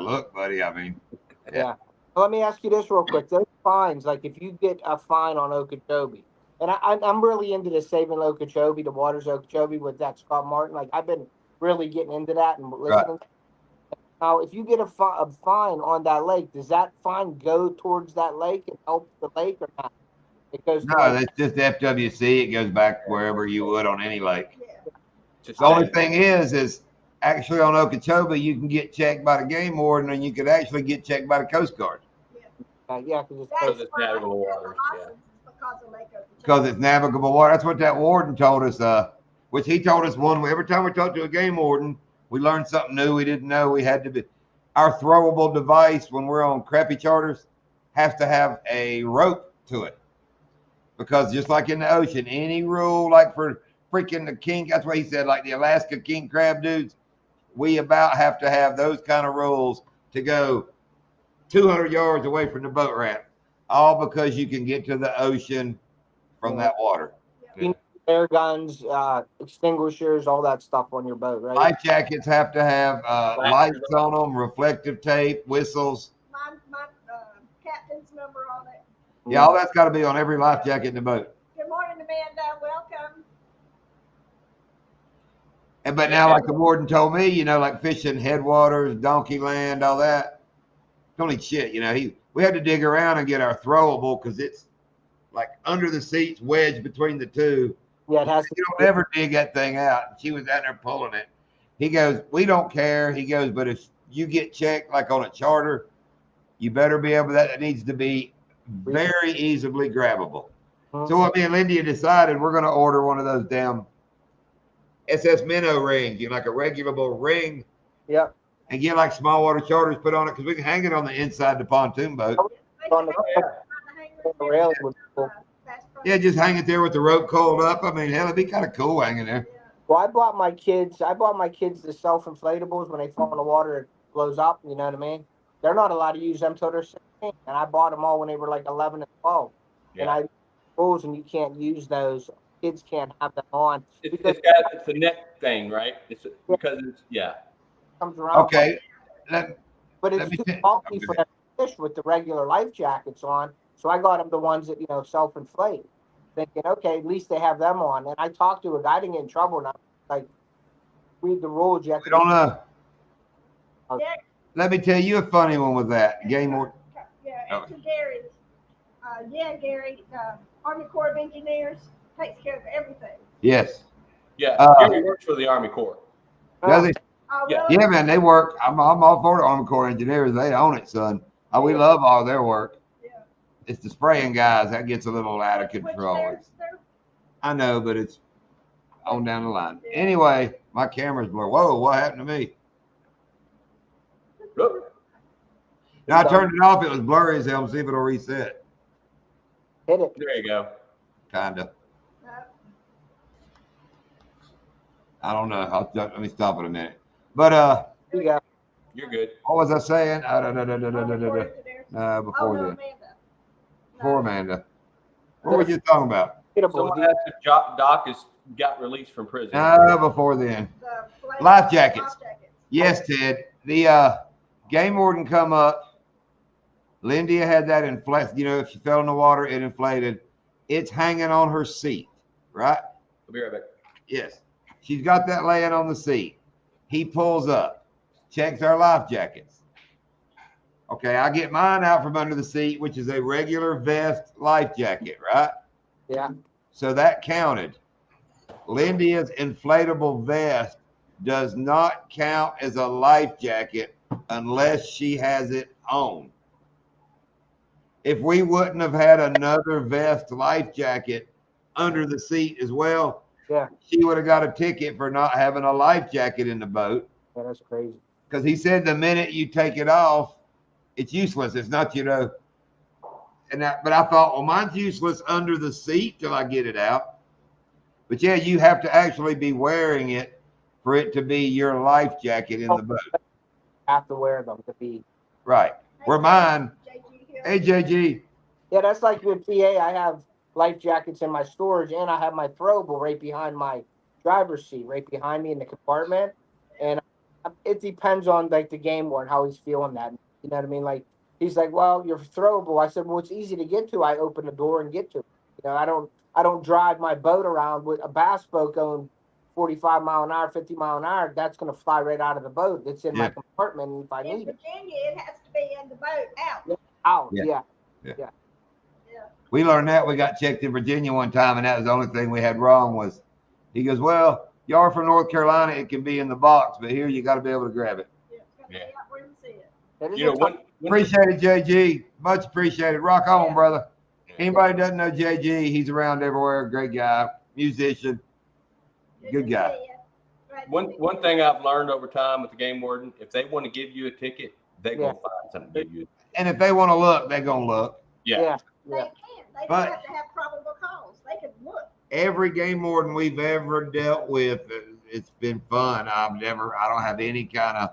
look, buddy, Yeah. Well, let me ask you this real quick. Those fines, like if you get a fine on Okeechobee, and I'm really into the saving Okeechobee, the waters of Okeechobee with that Scott Martin. Like I've been really getting into that and listening. Right. Now, if you get a fine on that lake, does that fine go towards that lake and help the lake or not? It goes. No, that's just FWC. It goes back wherever you would on any lake. Yeah. The only thing is actually on Okeechobee, you can get checked by the game warden, and you could actually get checked by the Coast Guard. Yeah, because it's navigable waters. Yeah. Because it's navigable water. That's what that warden told us. Which he told us every time we talked to a game warden, we learned something new we didn't know. We had to be our throwable device when we're on crappie charters has to have a rope to it. Because just like in the ocean, any rule like for freaking the king, that's what he said, like the Alaska king crab dudes, we about have to have those kind of rules to go 200 yards away from the boat ramp, all because you can get to the ocean from that water. Air guns, extinguishers, all that stuff on your boat, right? Life jackets have to have lights on them, reflective tape, whistles. My captain's number on it. Yeah, all that's got to be on every life jacket in the boat. Good morning, Amanda. Welcome. But now, like the warden told me, like fishing headwaters, Donkeyland, all that, don't eat shit. You know, we had to dig around and get our throwable because it's like under the seats, wedged between the two. Yeah, it has to. You don't ever dig that thing out. She was out there pulling it. He goes, we don't care. He goes, but if you get checked like on a charter, you better be able. That needs to be very easily grabbable. So what me and Lindy decided, we're going to order one of those damn SS Minnow rings, you know, like a regulable ring. Yep. And get like small water charters put on it because we can hang it on the inside the pontoon boat. On the rails would be cool. Yeah, just hang it there with the rope coiled up. I mean, hell, it'd be kind of cool hanging there. Well, I bought my kids the self-inflatables. When they fall in the water, it blows up. You know what I mean? They're not allowed to use them till they're 16. And I bought them all when they were like 11 and 12. Yeah. And I rules and you can't use those. Kids can't have them on. It's a net thing, right? Because it's comes around. Okay. But it's too bulky for them to fish with the regular life jackets on. So I got them the ones that, you know, self-inflate. Thinking, okay, at least they have them on. And I talked to a guy, I didn't get in trouble. And I like, read the rules. You have to. I don't know. Let me tell you a funny one with that. Game or. Yeah, and to Gary. Gary, Army Corps of Engineers takes care of everything. Yes. Yeah, Gary works for the Army Corps. Does he? Oh, Yeah. really? Yeah, man, they work. I'm all for the Army Corps engineers. They own it, son. We love all their work. Yeah. It's the spraying guys that gets a little out of control. I know, but it's on down the line. Yeah. Anyway, my camera's blurred. Whoa, what happened to me? Now I turned it off. It was blurry as hell. See if it'll reset. Hit it. There you go. Kinda. I don't know. Let me stop it a minute. But Yeah. You're good. what was I saying? Before then. Before Amanda. What were you talking about? Someone asked if Doc got released from prison. Before then. Life jackets. Yes, Ted. The game warden come up. Lindy had that inflated. You know, if she fell in the water, it inflated. It's hanging on her seat, right? I'll be right back. Yes. She's got that laying on the seat. He pulls up, checks our life jackets. Okay, I get mine out from under the seat, which is a regular vest life jacket, right? Yeah. So that counted. Lindy's inflatable vest does not count as a life jacket unless she has it on. If we wouldn't have had another vest life jacket under the seat as well, she would have got a ticket for not having a life jacket in the boat. Yeah, that's crazy. Because he said the minute you take it off, it's useless. It's not, you know. But I thought, well, mine's useless under the seat till I get it out. But yeah, you have to actually be wearing it for it to be your life jacket in the boat. Have to wear them to be right. Where mine, hey JG. Yeah, that's like with PA. I have life jackets in my storage, and I have my throwable right behind my driver's seat, right behind me in the compartment. And it depends on like the game warden how he's feeling that. You know what I mean? Like he's like, well, you're throwable. I said, well, it's easy to get to. I open the door and get to it. You know, I don't drive my boat around with a bass boat going 45 mile an hour, 50 mile an hour. That's going to fly right out of the boat. It's in my compartment if I need it. In Virginia, it has to be in the boat out. Out, yeah. Yeah. We learned that. We got checked in Virginia one time, and that was the only thing we had wrong was he goes, well, y'all are from North Carolina. It can be in the box, but here you got to be able to grab it. You know, appreciate it, JG. Much appreciated. Rock on, brother. Anybody doesn't know JG, he's around everywhere. Great guy, musician, good guy. One thing I've learned over time with the game warden, if they want to give you a ticket, they're going to find something to give you. And if they want to look, they're going to look. Yeah. They can. They don't have to have probable cause. They can look. Every game warden we've ever dealt with, it's been fun. I don't have any kind of,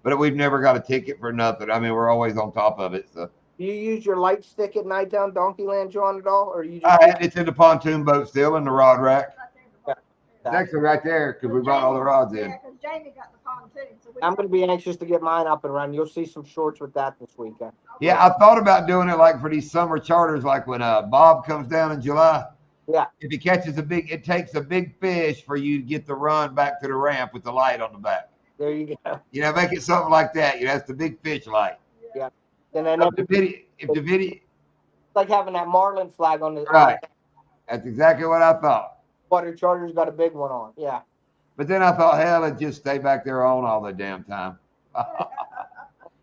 but we've never got a ticket for nothing. I mean, we're always on top of it. So. Do you use your light stick at night down Donkeyland, John, at all, or you? It's in the pontoon boat still in the rod rack. It's actually right there because we brought all the rods in. Yeah, because Jamie got the pontoon. So I'm going to be anxious to get mine up and running. You'll see some shorts with that this weekend. Yeah, I thought about doing it like for these summer charters, like when Bob comes down in July. Yeah. If he catches it takes a big fish for you to get the run back to the ramp with the light on the back. There you go. You know, make it something like that. You know, that's the big fish light. Yeah. and then If the video, it's like having that Marlin flag on the right, that's exactly what I thought. water charger's got a big one on. Yeah. But then I thought, hell, it'd just stay back there on all the damn time.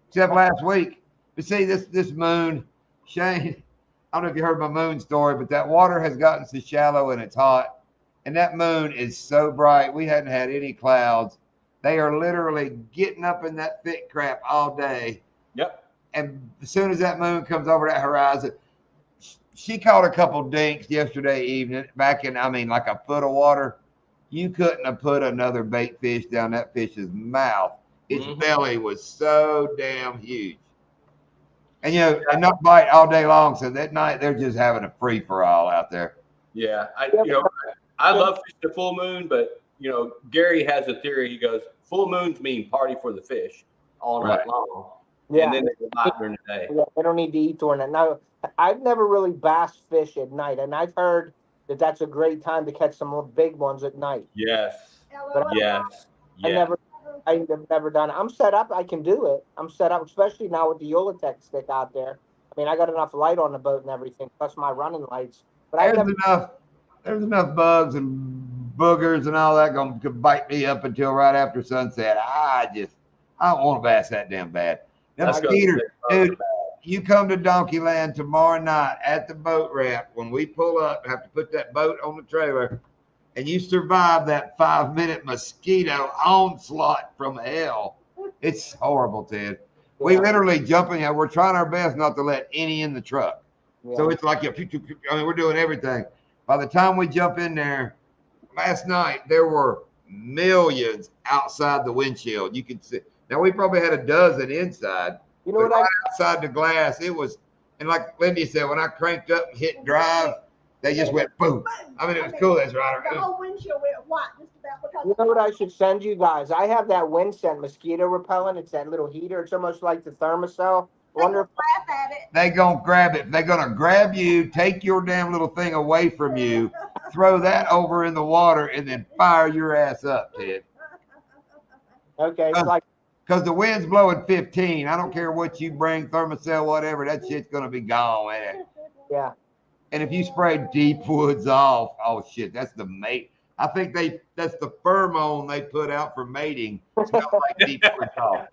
Except last week. But see, this moon, Shane, I don't know if you heard my moon story, but that water has gotten so shallow and it's hot. And that moon is so bright. We hadn't had any clouds. They are literally getting up in that thick crap all day. Yep. And as soon as that moon comes over that horizon, she caught a couple dinks yesterday evening back in, I mean, like a foot of water. You couldn't have put another bait fish down that fish's mouth. Its belly was so damn huge. And, you know, and not bite all day long. So that night they're just having a free for all out there. Yeah. I love fishing the full moon, but, Gary has a theory. He goes, full moons mean party for the fish all night long. Yeah. And then they go bite during the day. Yeah, they don't need to eat during that. Now, I've never really bass fish at night, and I've heard that that's a great time to catch some big ones at night. Yes. But Yes. I've never done it. I'm set up. I can do it. I'm set up, especially now with the Yolatech stick out there. I mean, I got enough light on the boat and everything, plus my running lights. But there's enough bugs and boogers and all that going to bite me up until right after sunset. I don't want to bass that damn bad. Them skeeters, dude. You come to Donkey Land tomorrow night at the boat ramp. When we pull up, have to put that boat on the trailer, and you survive that 5-minute mosquito onslaught from hell. It's horrible, Ted. We literally jumping. We're trying our best not to let any in the truck. Yeah. So it's like we're doing everything. By the time we jump in there, last night there were millions outside the windshield. You could see. Now we probably had a dozen inside. You know what? Outside the glass, it was, and like Lindy said, when I cranked up and hit drive, they just went boom. I mean, it was cool. That's right. The whole windshield went white just about because. You know what I should send you guys? I have that wind scent mosquito repellent. It's that little heater. It's almost like the thermocell. Wonder if laugh at it. They gonna grab it. They're gonna grab you, take your damn little thing away from you, throw that over in the water, and then fire your ass up, Ted. Okay, it's like. Because the wind's blowing 15. I don't care what you bring, thermocell, whatever, that shit's going to be gone, man. Yeah. And if you spray deep woods off, oh, shit, that's the mate. I think that's the pheromone they put out for mating. Smells like deep woods off.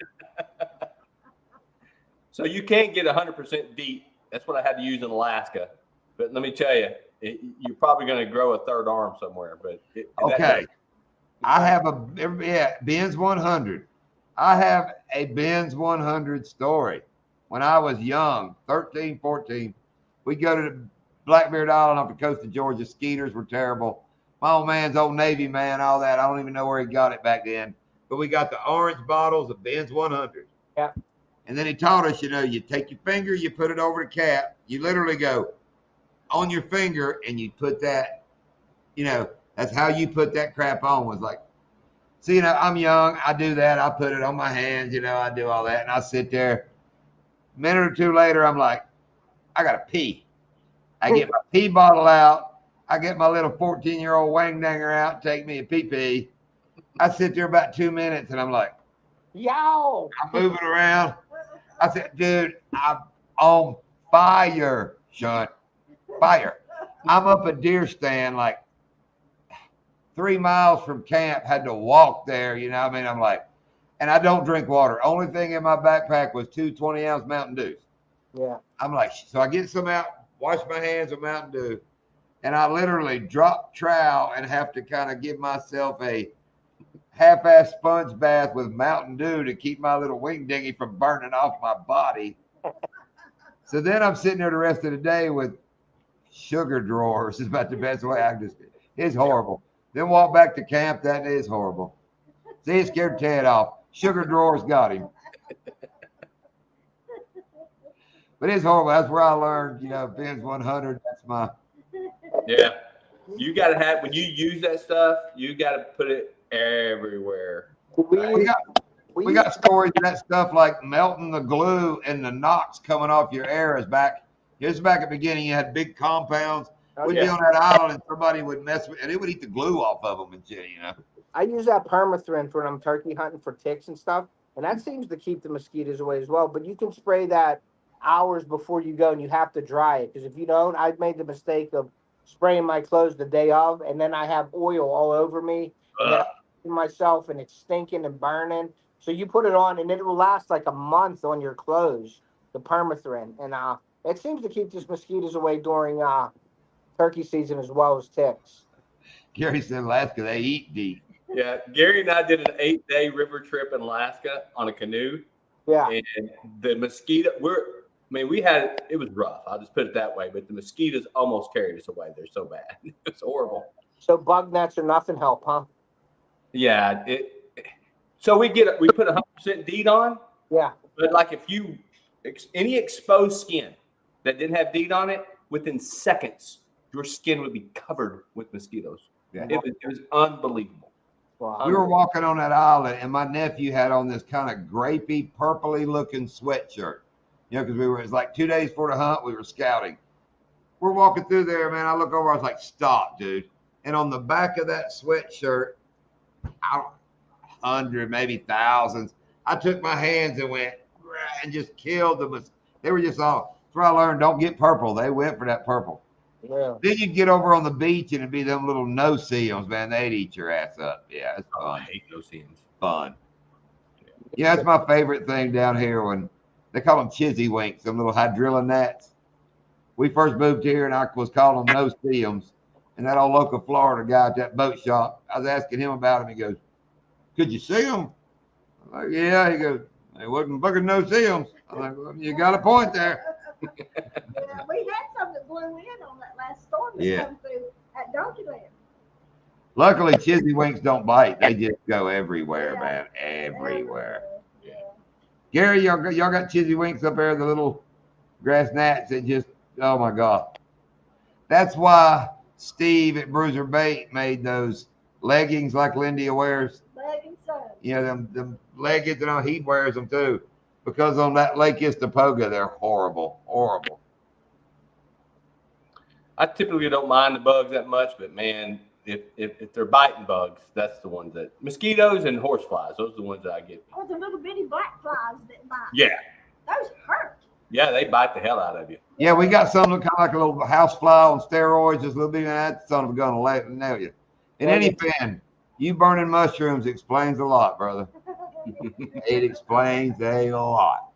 So you can't get 100% deep. That's what I had to use in Alaska. But let me tell you, you're probably going to grow a third arm somewhere. But okay. I have Ben's 100. I have a Ben's 100 story. When I was young, 13, 14, we'd go to the Blackbeard Island off the coast of Georgia. Skeeters were terrible. My old man's Old Navy, man, all that. I don't even know where he got it back then. But we got the orange bottles of Ben's 100. Yeah. And then he taught us, you take your finger, you put it over the cap. You literally go on your finger and you put that, that's how you put that crap on, was like, see, I'm young. I do that. I put it on my hands. I do all that. And I sit there. A minute or two later, I'm like, I got to pee. I get my pee bottle out. I get my little 14-year-old wang danger out, take me a pee-pee. I sit there about 2 minutes, and I'm like, yow. I'm moving around. I said, dude, I'm on fire, Sean. Fire. I'm up a deer stand like 3 miles from camp, had to walk there, I'm like, and I don't drink water. Only thing in my backpack was 2 20-ounce Mountain Dews. Yeah. I'm like, so I get some out, wash my hands with Mountain Dew, and I literally drop trowel and have to kind of give myself a half-ass sponge bath with Mountain Dew to keep my little wing dinghy from burning off my body. So then I'm sitting there the rest of the day with sugar drawers. Is about the best way I can just. It's horrible. Then walk back to camp. That is horrible. See, it scared Ted off. Sugar drawers got him. But it's horrible. That's where I learned, Ben's 100. That's my. Yeah. You got to have, when you use that stuff, you got to put it everywhere. We got stories of that stuff like melting the glue and the knocks coming off your air is back. Here's back at the beginning. You had big compounds. We'd be on that island and somebody would mess with, and it would eat the glue off of them and shit, I use that permethrin when I'm turkey hunting for ticks and stuff, and that seems to keep the mosquitoes away as well. But you can spray that hours before you go, and you have to dry it. Because if you don't, I've made the mistake of spraying my clothes the day of, and then I have oil all over me, and then I myself, and it's stinking and burning. So you put it on, and it will last like a month on your clothes, the permethrin, and it seems to keep these mosquitoes away during turkey season as well as ticks. Gary said Alaska, they eat deep. Yeah, Gary and I did an 8-day river trip in Alaska on a canoe. Yeah. And the mosquito, it was rough. I'll just put it that way. But the mosquitoes almost carried us away. They're so bad. It's horrible. So bug nets or nothing help, huh? Yeah. So we put 100% DEET on. Yeah. But like if you, any exposed skin that didn't have DEET on it, within seconds, your skin would be covered with mosquitoes. Yeah. It was unbelievable. Wow. We were walking on that island, and my nephew had on this kind of grapey, purpley looking sweatshirt. You know, because it's like 2 days before the hunt, we were scouting. We're walking through there, man. I look over, I was like, stop, dude. And on the back of that sweatshirt, 100, maybe thousands, I took my hands and went and just killed them. They were just all, that's where I learned, don't get purple. They went for that purple. Yeah. Then you'd get over on the beach and it'd be them little no-see-ums, man. They'd eat your ass up. Yeah, it's fun. I hate no-see-ums. Fun. Yeah, that's my favorite thing down here when they call them chizzy winks, them little hydrilla gnats. We first moved here and I was calling them no-see-ums. And that old local Florida guy at that boat shop, I was asking him about him. He goes, could you see them? I'm like, yeah. He goes, they wasn't fucking no-see-ums. I'm like, well, you got a point there. Yeah, we had some that blew in on that last storm that come through at Donkeyland. Luckily, chizzy winks don't bite. They just go everywhere, man. Everywhere. Yeah. Gary, y'all got chizzy winks up there, the little grass gnats that just, oh my God. That's why Steve at Bruiser Bait made those leggings like Lindy wears. Leggings, son. You know, them leggings, and he wears them too. Because on that Lake Istapoga, they're horrible, horrible. I typically don't mind the bugs that much, but man, if they're biting bugs, that's the ones that mosquitoes and horseflies. Those are the ones that I get. Oh, the little bitty black flies that bite. Yeah. Those hurt. Yeah, they bite the hell out of you. Yeah, we got some kind of like a little house fly on steroids, just a little bit of that son of a gun will nail you. In any event, you burning mushrooms explains a lot, brother. It explains a lot.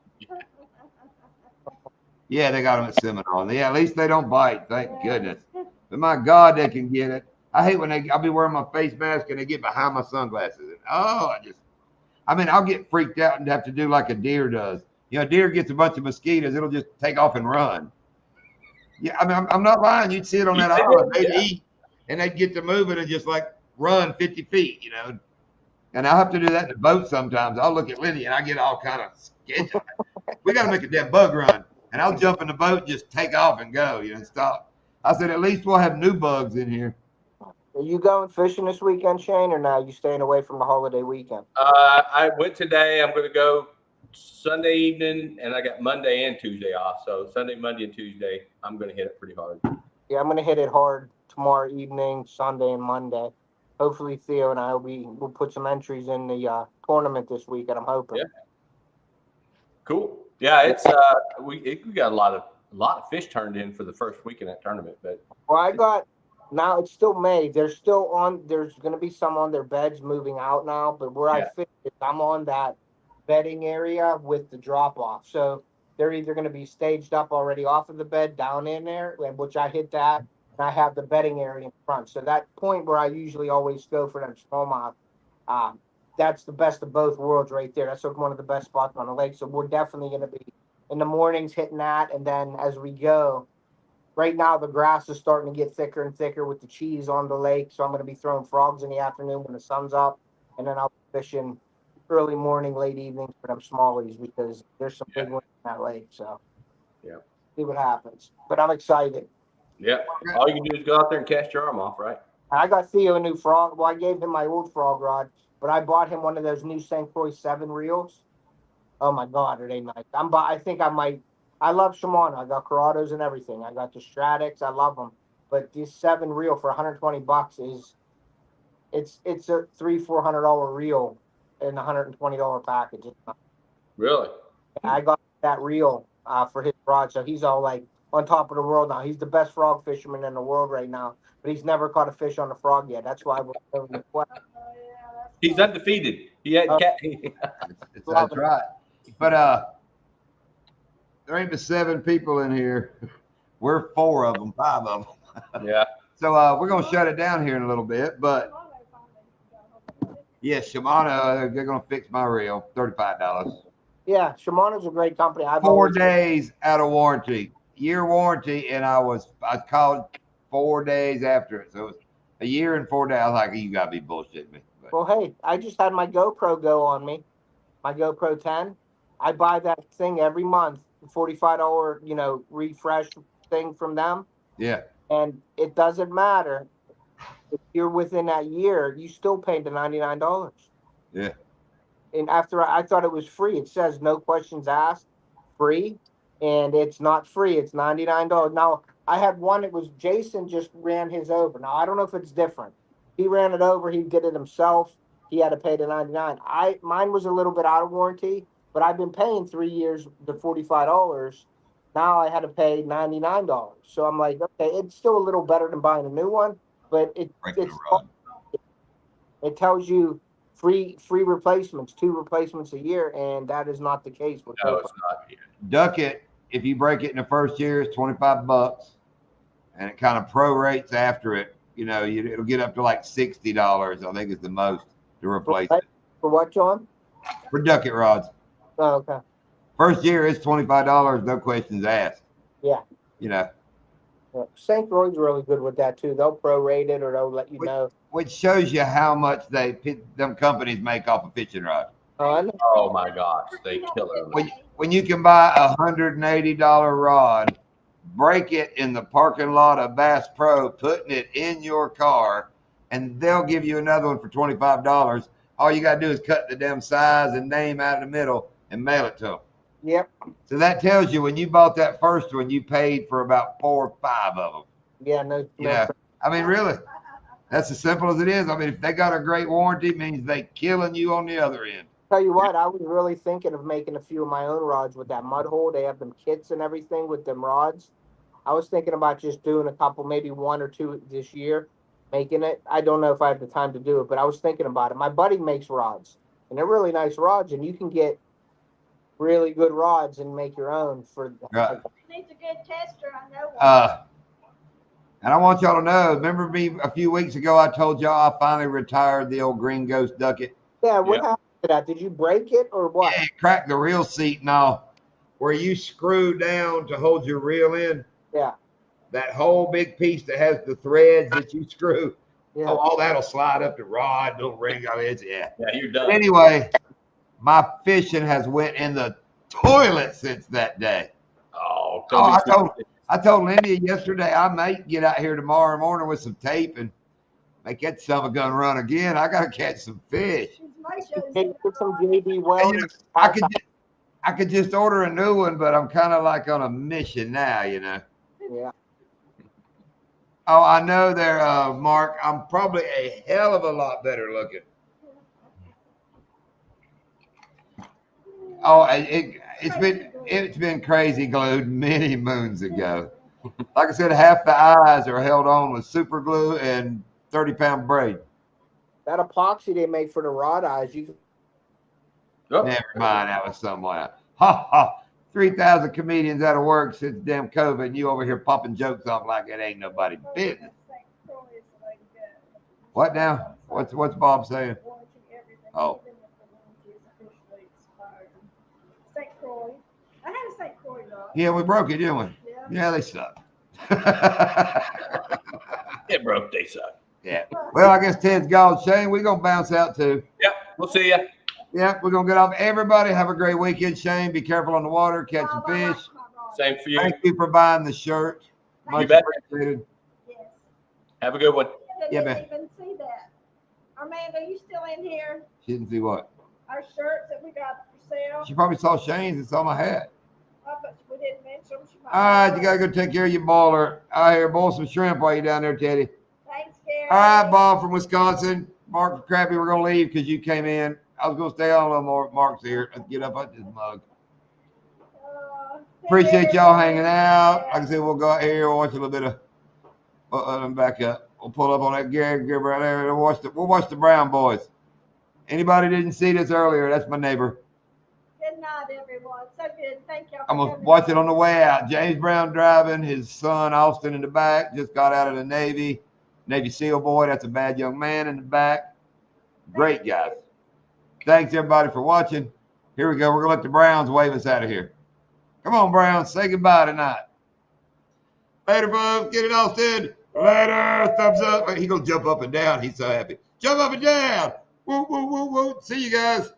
Yeah, they got them at Seminole. Yeah, at least they don't bite, thank goodness. But my God, they can get it. I hate when I'll be wearing my face mask and they get behind my sunglasses. And, I'll get freaked out and have to do like a deer does. You know, a deer gets a bunch of mosquitoes, it'll just take off and run. Yeah, I'm not lying. You'd see it on that island. They'd eat and they'd get to moving and just like run 50 feet, you know. And I'll have to do that in the boat sometimes. I'll look at Lindy and I get all kind of scared. We got to make a damn bug run. And I'll jump in the boat and just take off and go, you know, and stop. I said, at least we'll have new bugs in here. Are you going fishing this weekend, Shane, or now you staying away from the holiday weekend? I went today. I'm going to go Sunday evening, and I got Monday and Tuesday off. So Sunday, Monday, and Tuesday, I'm going to hit it pretty hard. Yeah, I'm going to hit it hard tomorrow evening, Sunday, and Monday. Hopefully, Theo and I we'll put some entries in the tournament this weekend. I'm hoping. Yeah. Cool. Yeah, it's we got a lot of fish turned in for the first week in that tournament. But now it's still May. There's going to be some on their beds moving out now. But where I fish, I'm on that bedding area with the drop off. So they're either going to be staged up already off of the bed down in there, which I hit that. And I have the bedding area in front. So that point where I usually always go for them smallmouth, that's the best of both worlds right there. That's one of the best spots on the lake. So we're definitely going to be in the mornings hitting that. And then as we go, right now the grass is starting to get thicker and thicker with the cheese on the lake. So I'm going to be throwing frogs in the afternoon when the sun's up. And then I'll be fishing early morning, late evening for them smallies because there's some big ones in that lake. So see what happens. But I'm excited. Yeah. All you can do is go out there and cast your arm off, right? I got Theo a new frog. Well, I gave him my old frog rod, but I bought him one of those new St. Croix 7 reels. Oh my God, are they nice? I love Shimano. I got Corrados and everything. I got the Stradics. I love them. But this 7 reel for $120 it's a $300-$400 reel in a $120 package. Really? I got that reel for his rod, so he's all like on top of the world now. He's the best frog fisherman in the world right now, but he's never caught a fish on a frog yet. That's why we're doing the quest. Oh, yeah, that's He's cool. undefeated. He had cat. That's right. But there ain't but 7 people in here. We're 4 of them, 5 of them. Yeah. So we're gonna shut it down here in a little bit. But yes, Shimano, they're gonna fix my reel, $35. Yeah, Shimano's a great company. I've 4 always days out of warranty, year warranty, and I called 4 days after it, so it was a year and 4 days. I was like, you gotta be bullshitting me. But, Well, hey, I just had my GoPro go on me, my GoPro 10. I buy that thing every month, $45, refresh thing from them, yeah, and it doesn't matter if you're within that year, you still paid the $99. yeah. And after I thought it was free, it says no questions asked, free, and it's not free. It's $99. Now I had one. It was Jason just ran his over. Now I don't know if it's different. He ran it over. He did it himself. He had to pay the $99. Mine was a little bit out of warranty, but I've been paying 3 years the $45. Now I had to pay $99. So I'm like, okay, it's still a little better than buying a new one, but Breaking the rod. it tells you free replacements, 2 replacements a year, and that is not the case with No, GoPro. it's not. Duck it. If you break it in the first year, it's $25, and it kind of prorates after it. It'll get up to like $60. I think is the most to replace it For what, John? for ducket rods. Oh, okay. First year is $25, no questions asked. Yeah. Yeah. St. Croix's really good with that too. They'll prorate it or they'll let you know. Which shows you how much them companies make off a fishing rod. Oh my gosh, they kill it. When you can buy a $180 rod, break it in the parking lot of Bass Pro, putting it in your car, and they'll give you another one for $25. All you gotta do is cut the damn size and name out of the middle and mail it to them. Yep. So that tells you when you bought that first one, you paid for about 4 or 5 of them. Yeah, no. I mean, really, that's as simple as it is. I mean, if they got a great warranty, it means they killing you on the other end. Tell you what, I was really thinking of making a few of my own rods with that mud hole. They have them kits and everything with them rods. I was thinking about just doing a couple, maybe 1 or 2 this year, making it. I don't know if I have the time to do it, but I was thinking about it. My buddy makes rods, and they're really nice rods, and you can get really good rods and make your own for. Right. Needs a good tester. I know one. And I want y'all to know, remember me a few weeks ago, I told y'all I finally retired the old Green Ghost Ducket. Yeah, what happened to that? Did you break it or what? Yeah, it cracked the reel seat and all, where you screw down to hold your reel in. Yeah. That whole big piece that has the threads that you screw. Yeah. Oh, all that'll slide up the rod, little ring. I mean, Yeah, you're done. But anyway, my fishing has went in the toilet since that day. Oh, I told Lindy yesterday I might get out here tomorrow morning with some tape and make that son of a gun run again. I gotta catch some fish. Get some JB Weld. I could just order a new one, but I'm kind of like on a mission now, Yeah. Oh, I know there, Mark. I'm probably a hell of a lot better looking. Oh, it's been crazy glued many moons ago. Like I said, half the eyes are held on with super glue and 30-pound braid. That epoxy they make for the rod eyes, Never mind, that was somewhere. Ha ha. 3,000 comedians out of work since damn COVID, and you over here popping jokes off like it ain't nobody business. What now? What's Bob saying? Oh. St. Croix. I had a St. Croix rod. Yeah, we broke it, didn't we? Yeah, they suck. It broke. They suck. Yeah. Well, I guess Ted's gone. Shane, we're going to bounce out too. Yep. We'll see you. Yep, we're going to get off. Everybody have a great weekend, Shane. Be careful on the water. Catch some fish. Same for you. Thank you for buying the shirt. Much bet. appreciated. Yes. Have a good one. Yeah, Didn't man. even see that. Amanda, you still in here? She didn't see what? Our shirts that we got for sale. She probably saw Shane's and saw my hat. But we didn't mention them. She might All right, you got to go take care of your boiler. Out here, boil some shrimp while you're down there, Teddy. Thanks, Gary. All right, Bob from Wisconsin. Mark Crappy, we're going to leave because you came in. I was going to stay on a little more. Mark's here. Let's get up at this mug. Appreciate y'all hanging out. Like I said, we'll go out here and watch a little bit of. Let them back up. We'll pull up on that Gary right there. We'll watch the Brown boys. Anybody didn't see this earlier? That's my neighbor. Good night, everyone. So good. Thank y'all. I'm gonna watch it on the way out. James Brown driving. His son Austin in the back. Just got out of the Navy. Navy SEAL boy. That's a bad young man in the back. Great guys. Thanks everybody for watching. Here we go. We're gonna let the Browns wave us out of here. Come on, Browns. Say goodbye tonight. Later, folks. Get it, Austin. Later. Thumbs up. He gonna jump up and down. He's so happy. Jump up and down. Woo, woo, woo, woo. See you guys.